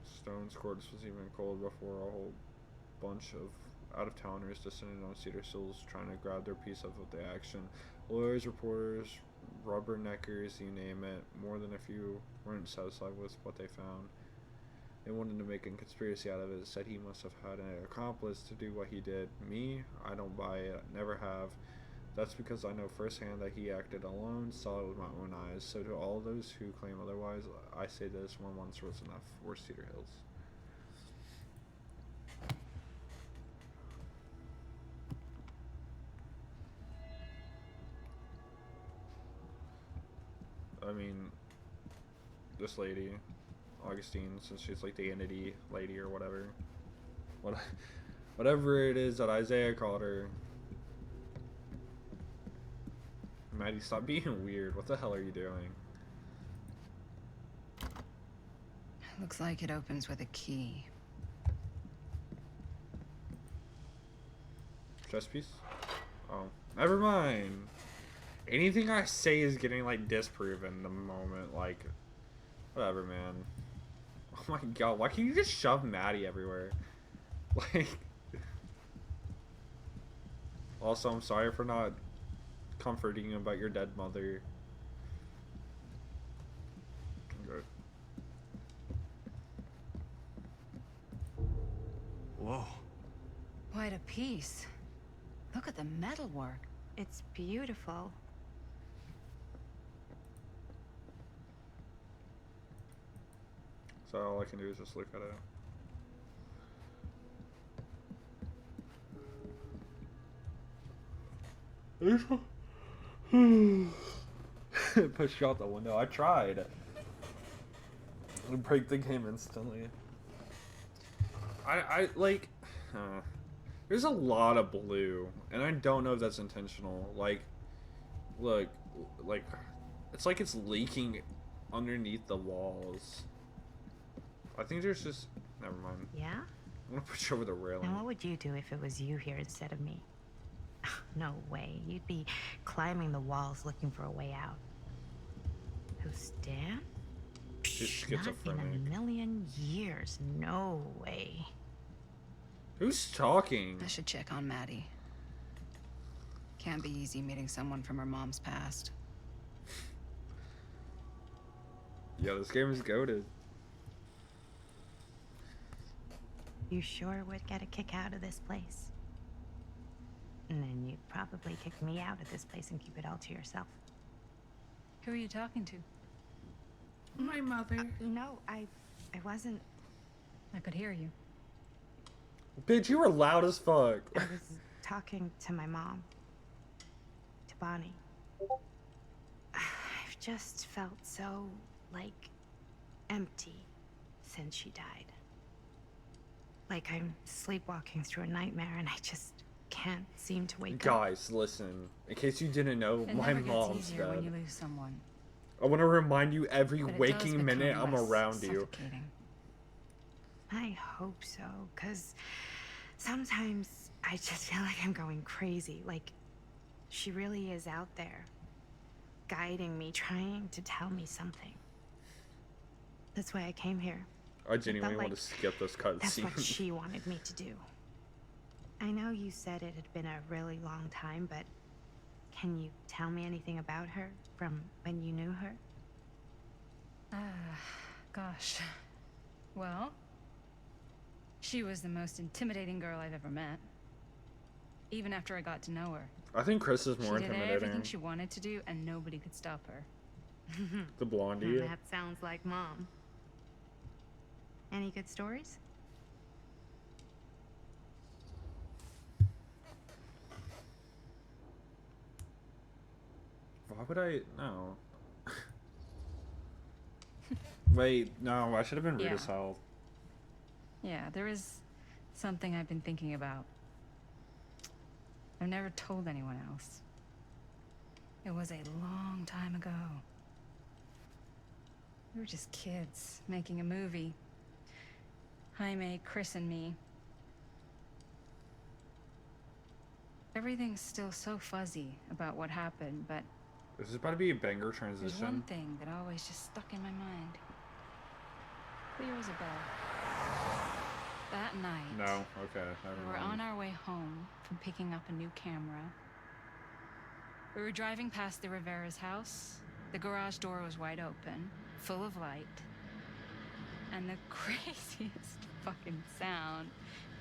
A: Stone's quarters was even cold before a whole bunch of out-of-towners descended on cedar sills trying to grab their piece of the action. Lawyers, reporters, rubberneckers, you name it. More than a few weren't satisfied with what they found. They wanted to make a conspiracy out of it, said he must have had an accomplice to do what he did. Me? I don't buy it, never have. That's because I know firsthand that he acted alone, saw it with my own eyes. So to all those who claim otherwise, I say this: one once was enough for Cedar Hills. I mean, this lady, Augustine, since she's like the entity lady or whatever, whatever it is that Isaiah called her. Maddie, stop being weird. What the hell are you doing?
D: Looks like it opens with a key.
A: Chess piece? Oh, never mind. Anything I say is getting like disproven the moment. Like, whatever, man. Oh my god, why can't you just shove Maddie everywhere? Like, also, I'm sorry for not comforting you about your dead mother. Okay.
K: Whoa.
D: Quite a piece. Look at the metalwork.
J: It's beautiful.
A: So all I can do is just look at it. Push you out the window. I tried. Break the game instantly. I like. There's a lot of blue, and I don't know if that's intentional. Like, look, like, it's like it's leaking underneath the walls. I think there's just. Never mind.
F: Yeah?
A: I'm gonna push over the railing.
F: And what would you do if it was you here instead of me? No way. You'd be climbing the walls looking for a way out. Who's Dan?
A: She's
F: Not in
A: schizophrenic.
F: a million years. No way.
A: Who's talking?
L: I should check on Maddie. Can't be easy meeting someone from her mom's past.
A: Yeah, this game is goated.
F: You sure would get a kick out of this place. And then you'd probably kick me out of this place and keep it all to yourself.
D: Who are you talking to?
J: My mother.
F: No, I wasn't.
D: I could hear you.
A: Bitch, you were loud as fuck.
F: I was talking to my mom. To Bonnie. I've just felt so, like, empty since she died. Like I'm sleepwalking through a nightmare and I just can't seem to wake up.
A: Guys, listen. In case you didn't know,
D: It
A: my
D: never gets
A: mom's
D: easier when you
A: dead.
D: lose someone.
A: I want to remind you every
D: But it does
A: waking minute
D: become
A: I'm
D: less
A: around you.
D: suffocating.
F: I hope so, because sometimes I just feel like I'm going crazy. Like she really is out there, guiding me, trying to tell me something. That's why I came here.
A: I genuinely
F: like
A: want to skip this
F: That's what
A: cutscene.
F: she wanted me to do. I know you said it had been a really long time, but can you tell me anything about her from when you knew her?
D: Gosh. Well, she was the most intimidating girl I've ever met. Even after I got to know her.
A: I think Chris is more
D: She did
A: intimidating.
D: everything she wanted to do, and nobody could stop her.
A: The blondie.
F: That sounds like Mom. Any good stories?
A: Why would I? No. Wait, no, I should have been rude
D: Yeah.
A: as hell.
D: Yeah, there is something I've been thinking about. I've never told anyone else. It was a long time ago. We were just kids making a movie. Jaime, Chris, and me. Everything's still so fuzzy about what happened, but
A: Is this about to be a banger
D: there's one
A: transition?
D: thing that always just stuck in my mind. Clear as a bell. That night,
A: No, okay, never
D: we were
A: mind.
D: on our way home from picking up a new camera. We were driving past the Rivera's house. The garage door was wide open, full of light. And the craziest fucking sound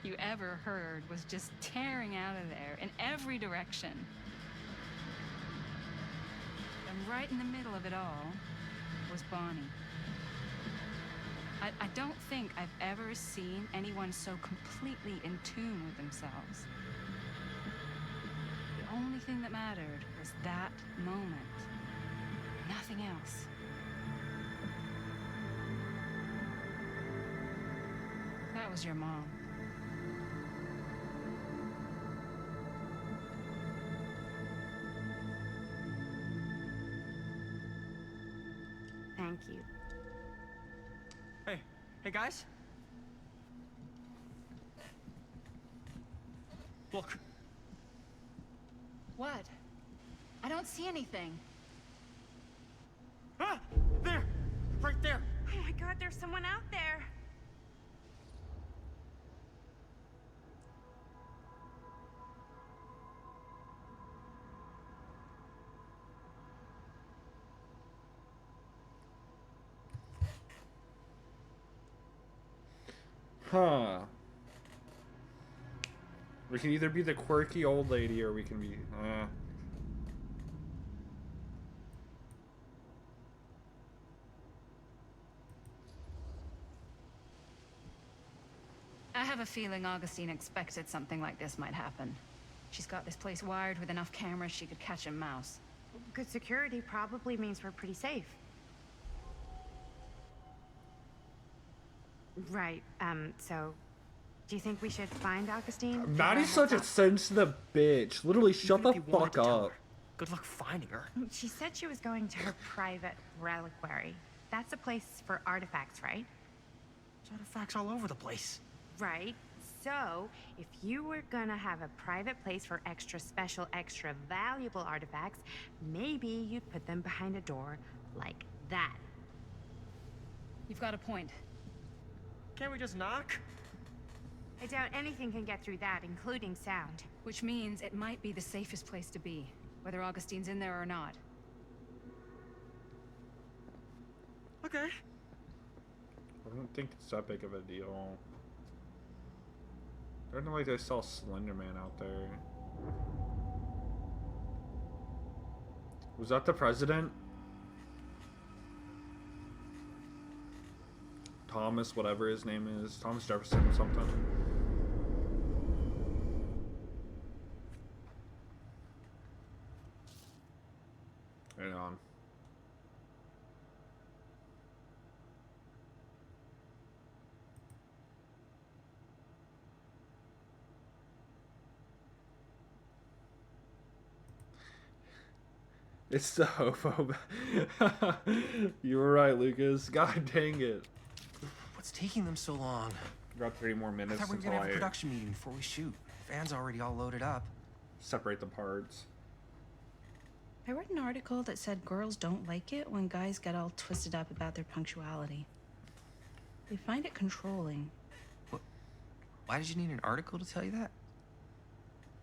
D: you ever heard was just tearing out of there in every direction. And right in the middle of it all was Bonnie. I don't think I've ever seen anyone so completely in tune with themselves. The only thing that mattered was that moment. Nothing else. That was your mom.
F: Thank you.
K: Hey guys. Look.
D: What? I don't see anything.
K: Ah! There! Right there!
J: Oh my god, there's someone out there.
A: Huh. We can either be the quirky old lady or we can be.
D: I have a feeling Augustine expected something like this might happen. She's got this place wired with enough cameras she could catch a mouse.
F: Good security probably means we're pretty safe. Right, so do you think we should find Augustine?
A: Maddie's such a sensitive bitch. Literally, shut the
K: Even if you wanted
A: fuck
K: to tell
A: up.
K: her, good luck finding her.
F: She said she was going to her private reliquary. That's a place for artifacts, right?
K: There's artifacts all over the place.
F: Right. So, if you were gonna have a private place for extra special, extra valuable artifacts, maybe you'd put them behind a door like that.
D: You've got a point.
K: Can't we just knock?
F: I doubt anything can get through that, including sound.
D: Which means it might be the safest place to be, whether Augustine's in there or not.
K: Okay.
A: I don't think it's that big of a deal. I don't know why they saw Slender Man out there. Was that the president? Thomas, whatever his name is. Thomas Jefferson or something. Hang on. It's the hobo. You were right, Lucas. God dang it.
B: What's taking them so long?
A: Got 3 more
B: I
A: minutes
B: thought we were
A: until
B: gonna have a
A: I
B: production meeting before we shoot. Van's already all loaded up.
A: separate the parts.
L: I read an article that said girls don't like it when guys get all twisted up about their punctuality. They find it controlling.
B: Why did you need an article to tell you that?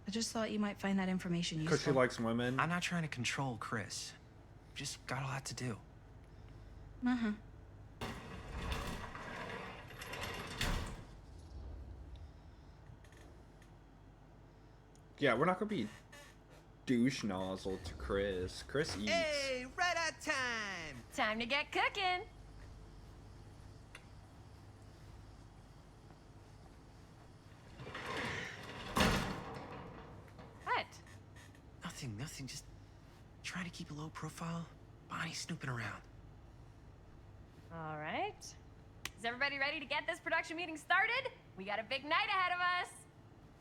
L: I just thought you might find that information
A: Because she
L: useful.
A: likes women.
B: I'm not trying to control Chris. Just got a lot to do.
L: Uh-huh.
A: Yeah, we're not gonna be douche nozzle to Chris. Chris eats.
B: Hey, right on time!
C: Time to get cooking. What?
B: Nothing. Just trying to keep a low profile. Bonnie snooping around.
C: All right. Is everybody ready to get this production meeting started? We got a big night ahead of us.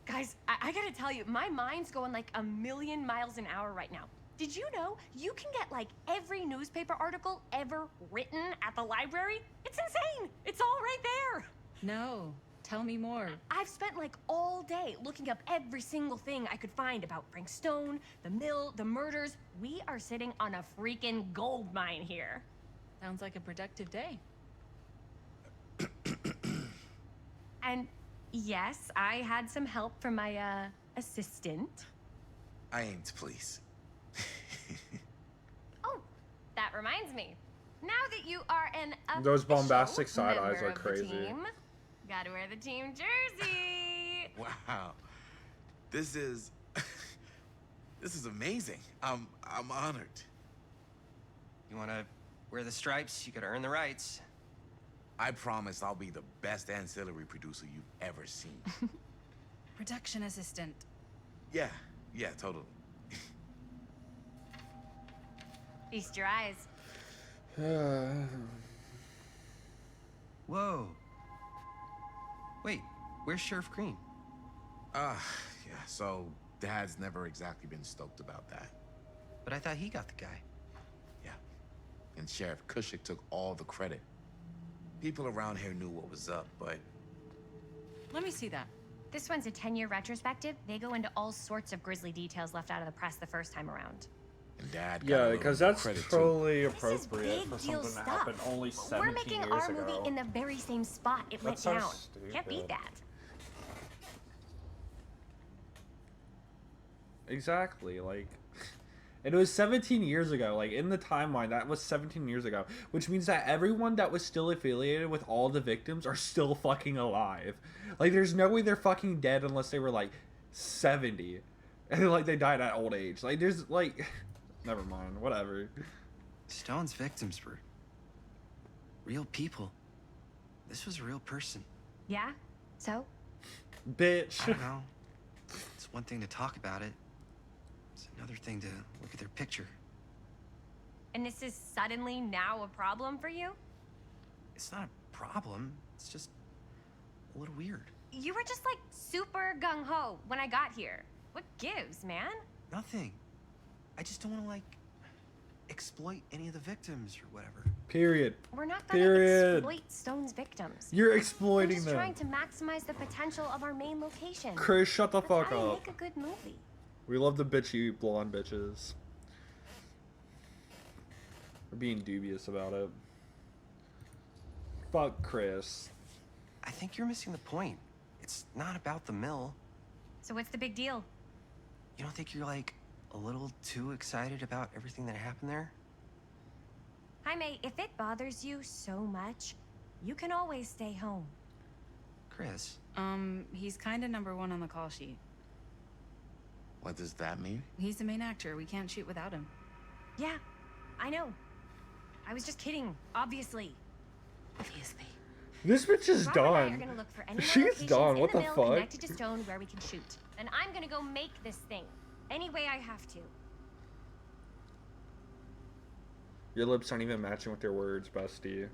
C: Guys, I gotta tell you, my mind's going like 1,000,000 miles an hour right now. Did you know you can get like every newspaper article ever written at the library? It's insane. It's all right there.
L: No. Tell me more.
C: I've spent like all day looking up every single thing I could find about Frank Stone, the mill, the murders. We are sitting on a freaking gold mine here.
L: Sounds like a productive day.
C: And yes, I had some help from my assistant.
H: I aim to please.
C: Oh, that reminds me. Now that you are an
A: Those bombastic
C: official
A: side eyes
C: member
A: are
C: of the
A: crazy.
C: team, gotta wear the team jersey.
H: Wow. This is this is amazing. I'm honored.
B: You wanna wear the stripes? You gotta earn the rights.
H: I promise I'll be the best ancillary producer you've ever seen.
L: Production assistant.
H: Yeah, totally.
C: Feast your eyes.
B: Whoa. Wait, where's Sheriff Green?
H: Yeah, so Dad's never exactly been stoked about that.
B: But I thought he got the guy.
H: Yeah. And Sheriff Cushik took all the credit. People around here knew what was up, but
L: Let me see that.
C: This one's a 10-year retrospective. They go into all sorts of grisly details left out of the press the first time around.
H: and Dad got a
A: Yeah,
H: little
A: because
H: bit of
A: that's
H: credit too.
A: totally
C: This is
A: appropriate
C: big
A: for
C: deal
A: something to
C: stuff.
A: happen only 17
C: We're making
A: years
C: our
A: ago.
C: movie in the very same spot it went
A: That's so
C: down.
A: stupid.
C: Can't beat that.
A: Exactly, like, and it was 17 years ago. Like, in the timeline, that was 17 years ago, which means that everyone that was still affiliated with all the victims are still fucking alive. Like, there's no way they're fucking dead unless they were like 70, and like they died at old age. Like, there's like, never mind, whatever.
B: Stone's victims were real people. This was a real person.
C: Yeah? So?
B: I
A: Bitch.
B: don't know. It's It's one thing to talk about it. It's another thing to look at their picture.
C: And this is suddenly now a problem for you?
B: It's not a problem. It's just a little weird.
C: You were just like super gung-ho when I got here. What gives, man?
B: Nothing. I just don't want to, like, exploit any of the victims or whatever.
A: Period.
C: We're not gonna
A: Period.
C: exploit Stone's victims.
A: You're
C: We're
A: exploiting
C: just
A: them.
C: trying to maximize the potential of our main location.
A: Chris, shut the
C: We're
A: fuck
C: trying to
A: up.
C: make a good movie.
A: We love the bitchy blonde bitches. We're being dubious about it. Fuck Chris.
B: I think you're missing the point. It's not about the mill.
C: So what's the big deal?
B: You don't think you're, like, a little too excited about everything that happened there?
C: Jaime, if it bothers you so much, you can always stay home.
B: Chris.
D: He's kind of number one on the call sheet.
H: What does that mean?
D: He's the main actor. We can't shoot without him.
C: Yeah, I know. I was just kidding, obviously.
G: Obviously.
A: This bitch is
C: Rob and I are
A: done.
C: gonna look for any
A: She's
C: locations
A: done.
C: in
A: What the
C: mill
A: fuck?
C: connected to Stone where we can shoot. And I'm gonna go make this thing any way I have to.
A: Your lips aren't even matching with your words, bestie.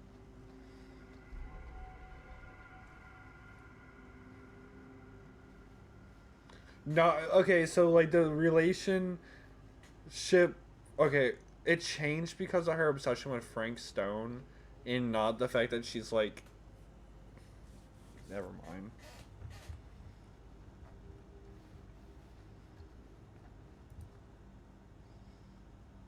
A: No, okay, so like the relationship, okay, it changed because of her obsession with Frank Stone, and not the fact that she's like, never mind.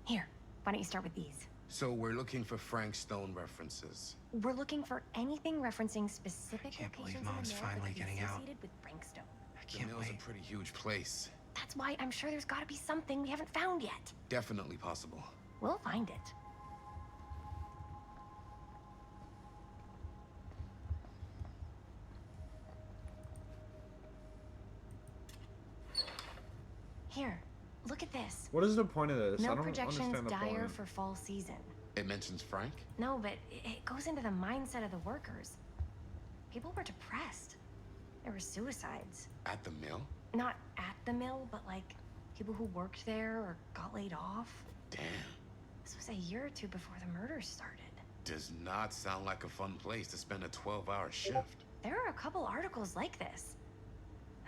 C: Here, why don't you start with these?
H: So we're looking for Frank Stone references.
C: We're looking for anything referencing specific
B: can't believe
C: locations in
B: Mom's
C: the mill
B: finally
C: that could be
B: getting out.
C: associated with Frank Stone.
B: I
H: The
B: can't
H: mill's
B: wait.
H: a pretty huge place.
C: That's why I'm sure there's gotta be something we haven't found yet.
H: Definitely possible.
C: We'll find it. Here, look at this.
A: What is the point of this? I
C: No
A: don't
C: projections
A: understand the
C: dire
A: point.
C: for fall season.
H: It mentions Frank?
C: No, but it goes into the mindset of the workers. People were depressed. There were suicides.
H: At the mill?
C: Not at the mill, but like people who worked there or got laid off.
H: Damn.
C: This was a year or two before the murders started.
H: Does not sound like a fun place to spend a 12-hour shift.
C: There are a couple articles like this.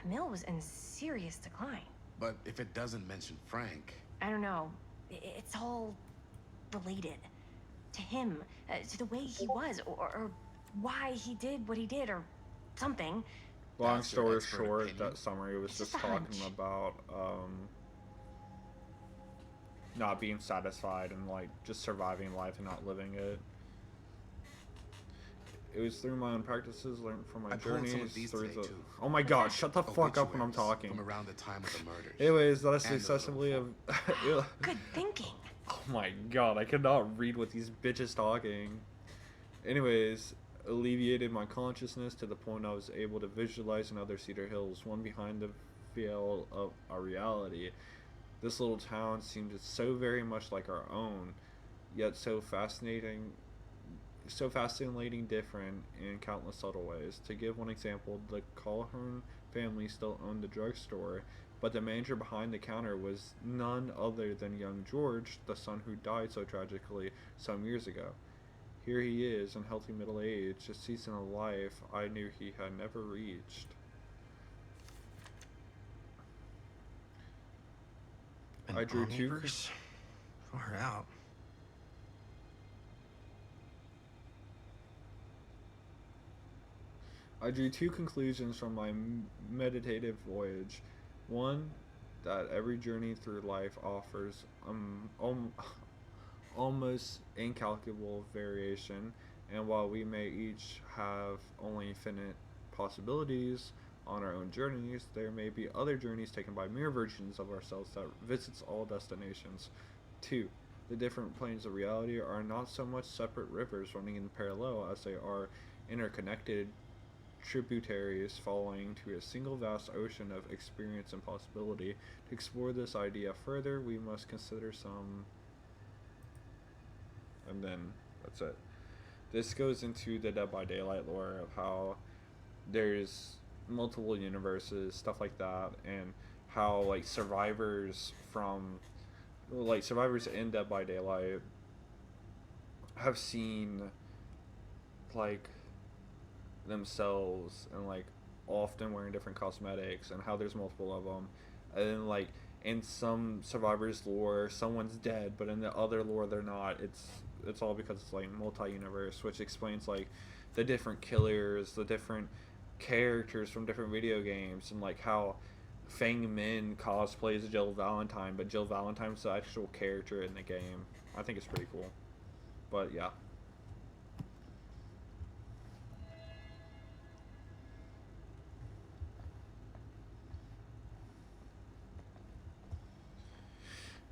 C: The mill was in serious decline.
H: But if it doesn't mention Frank,
C: I don't know. It's all related to him, to the way he was, or why he did what he did, or something.
A: Long
H: That's your
A: story
H: expert
A: short,
H: opinion?
A: that summary was
C: It's
A: just
C: just a
A: talking
C: hunch.
A: about not being satisfied and like just surviving life and not living it. It was through my own practices, learned from my
H: I pulled some of
A: journeys
H: these
A: through
H: today,
A: the.
H: too.
A: Oh my god! Shut the fuck up when I'm
H: obituaries
A: talking.
H: from around the time of the murders.
A: Anyways, that's
H: And the
A: excessively of.
C: Good thinking.
A: Oh my god! I could not read what these bitches talking. Anyways, alleviated my consciousness to the point I was able to visualize another Cedar Hills, one behind the veil of our reality. This little town seemed so very much like our own, yet so fascinating different in countless subtle ways. To give one example, the Calhoun family still owned the drugstore, but the manager behind the counter was none other than young George, the son who died so tragically some years ago. Here he is, in healthy middle age, a season of life I knew he had never reached. I drew two.
B: Neighbors? Far out.
A: I drew two conclusions from my meditative voyage. One, that every journey through life offers almost incalculable variation, and while we may each have only finite possibilities on our own journeys, there may be other journeys taken by mere versions of ourselves that visits all destinations. 2. The different planes of reality are not so much separate rivers running in parallel as they are interconnected tributaries falling to a single vast ocean of experience and possibility. To explore this idea further, we must consider some... And then, that's it. This goes into the Dead by Daylight lore of how there's multiple universes, stuff like that, and how like survivors in Dead by Daylight have seen like themselves and like often wearing different cosmetics, and how there's multiple of them, and then like in some survivors lore someone's dead, but in the other lore they're not. It's all because it's like multi-universe, which explains like the different killers, the different characters from different video games, and like how Fang Min cosplays Jill Valentine, but Jill Valentine's the actual character in the game. I think it's pretty cool. But yeah.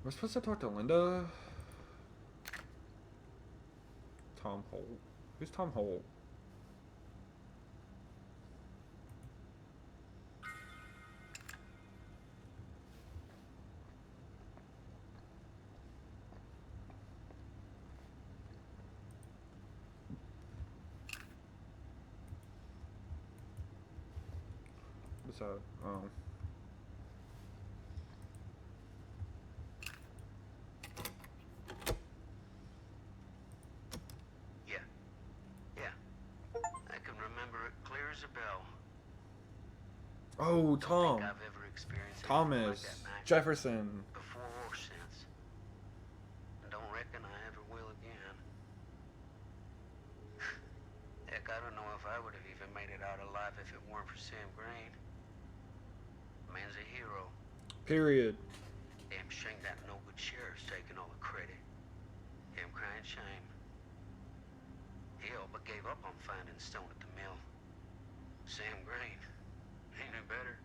A: We're supposed to talk to Linda? Tom Holt. Who's Tom Holt? What's that? Oh. Oh, Tom. Thomas Jefferson.
M: Before or since. And don't reckon I ever will again. Heck, I don't know if I would have even made it out alive if it weren't for Sam Green. Man's a hero.
A: Period.
M: Damn shame that no good sheriff's taking all the credit. Damn crying shame. He all but gave up on finding Stone at the mill. Sam Green. He knew better.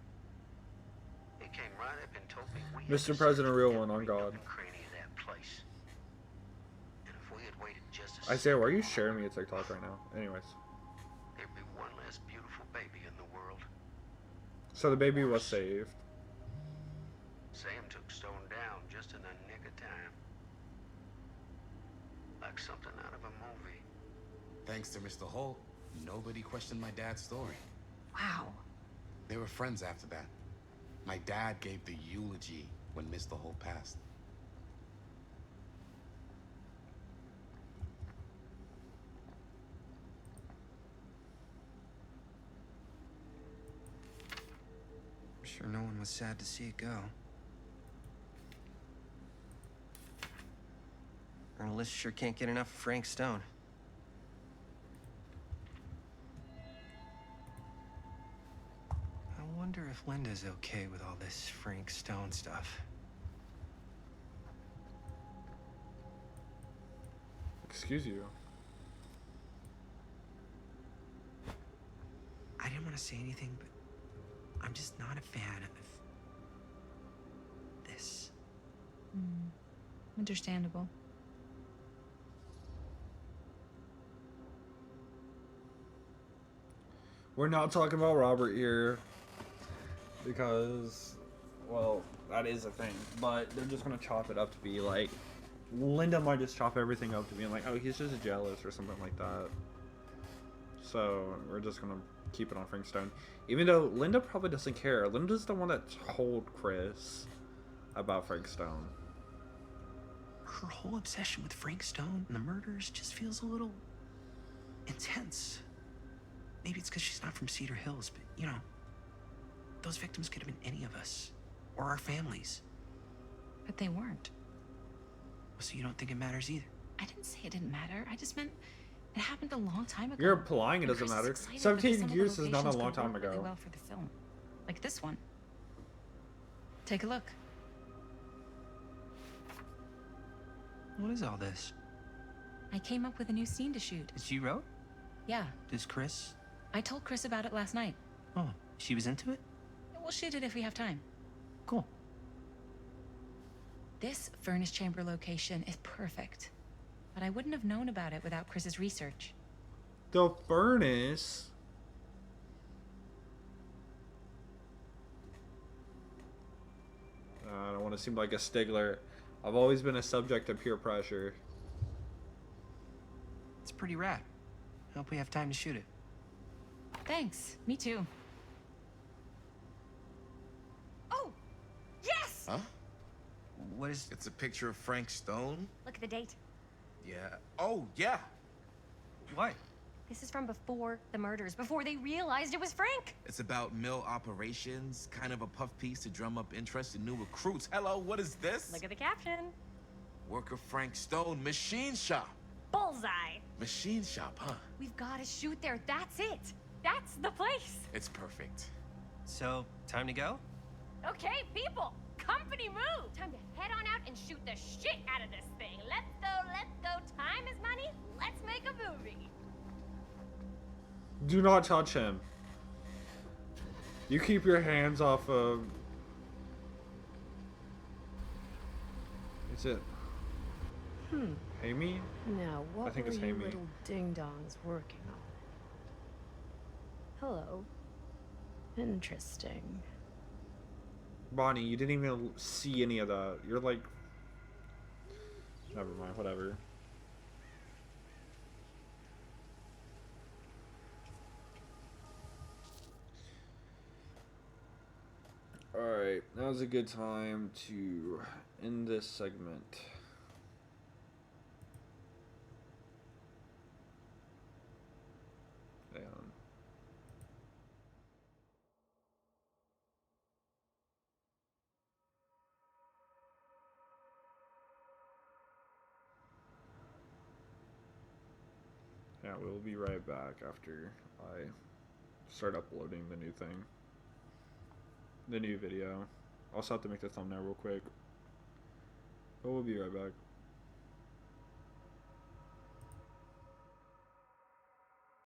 M: He came right up and told me we
A: Mr. President, real one, on God. Isaiah, why are you sharing me a TikTok right now? Anyways.
M: There'd be one less beautiful baby in the world.
A: So the baby was saved.
M: Sam took Stone down just in the nick of time. Like something out of a movie.
H: Thanks to Mr. Holt, nobody questioned my dad's story.
F: Wow.
H: They were friends after that. My dad gave the eulogy when Mr. Holt passed.
B: I'm sure no one was sad to see it go. Journalists sure can't get enough of Frank Stone. I wonder if Linda's okay with all this Frank Stone stuff.
A: Excuse you.
B: I didn't want to say anything, but I'm just not a fan of this.
L: Understandable.
A: We're not talking about Robert here because, well, that is a thing. But they're just gonna chop it up to be like, Linda might just chop everything up to being like, oh, he's just jealous or something like that. So we're just gonna keep it on Frank Stone, even though Linda probably doesn't care. Linda's the one that told Chris about Frank Stone.
B: Her whole obsession with Frank Stone and the murders just feels a little intense. Maybe it's because she's not from Cedar Hills, but, you know, those victims could have been any of us. Or our families.
L: But they weren't.
B: So you don't think it matters either?
L: I didn't say it didn't matter. I just meant it happened a long time ago.
A: You're implying it doesn't
L: Chris is
A: matter.
L: excited
A: 17
L: because some of the
A: years is not a
L: locations
A: long
L: could
A: time
L: work really
A: ago.
L: well for the film. Like this one. Take a look.
B: What is all this?
L: I came up with a new scene to shoot.
B: That you wrote?
L: Yeah.
B: Does Chris?
L: I told Chris about it last night.
B: Oh, she was into it?
L: We'll shoot it if we have time.
B: Cool.
L: This furnace chamber location is perfect. But I wouldn't have known about it without Chris's research.
A: The furnace? I don't want to seem like a stickler. I've always been a subject of peer pressure.
B: It's pretty rad. I hope we have time to shoot it.
L: Thanks. Me too. Oh!
C: this?
H: Huh?
K: What is...
H: It's a picture of Frank Stone?
C: Look at the date.
H: Yeah. Oh, yeah.
K: What?
C: This is from before the murders, before they realized it was Frank.
H: It's about mill operations, kind of a puff piece to drum up interest in new recruits. Hello, what is this?
C: Look at the caption.
H: Worker Frank Stone, machine shop.
C: Bullseye.
H: Machine shop, huh?
C: We've got to shoot there. That's it. That's the place.
H: It's perfect.
K: So, time to go?
C: Okay, people. Company move. Time to head on out and shoot the shit out of this thing. Let's go, let's go. Time is money. Let's make a movie.
A: Do not touch him. You keep your hands off of... Is it... Amy?
G: Now, what
A: I think
G: were
A: it's
G: you
A: Amy.
G: little ding-dongs working on? Hello. Interesting.
A: Bonnie, you didn't even see any of that. You're like... Never mind, whatever. Alright, now's a good time to end this segment. Hang on. Yeah, we'll be right back after I start uploading the new thing. The new video. Also have to make the thumbnail real quick. But we'll be right back.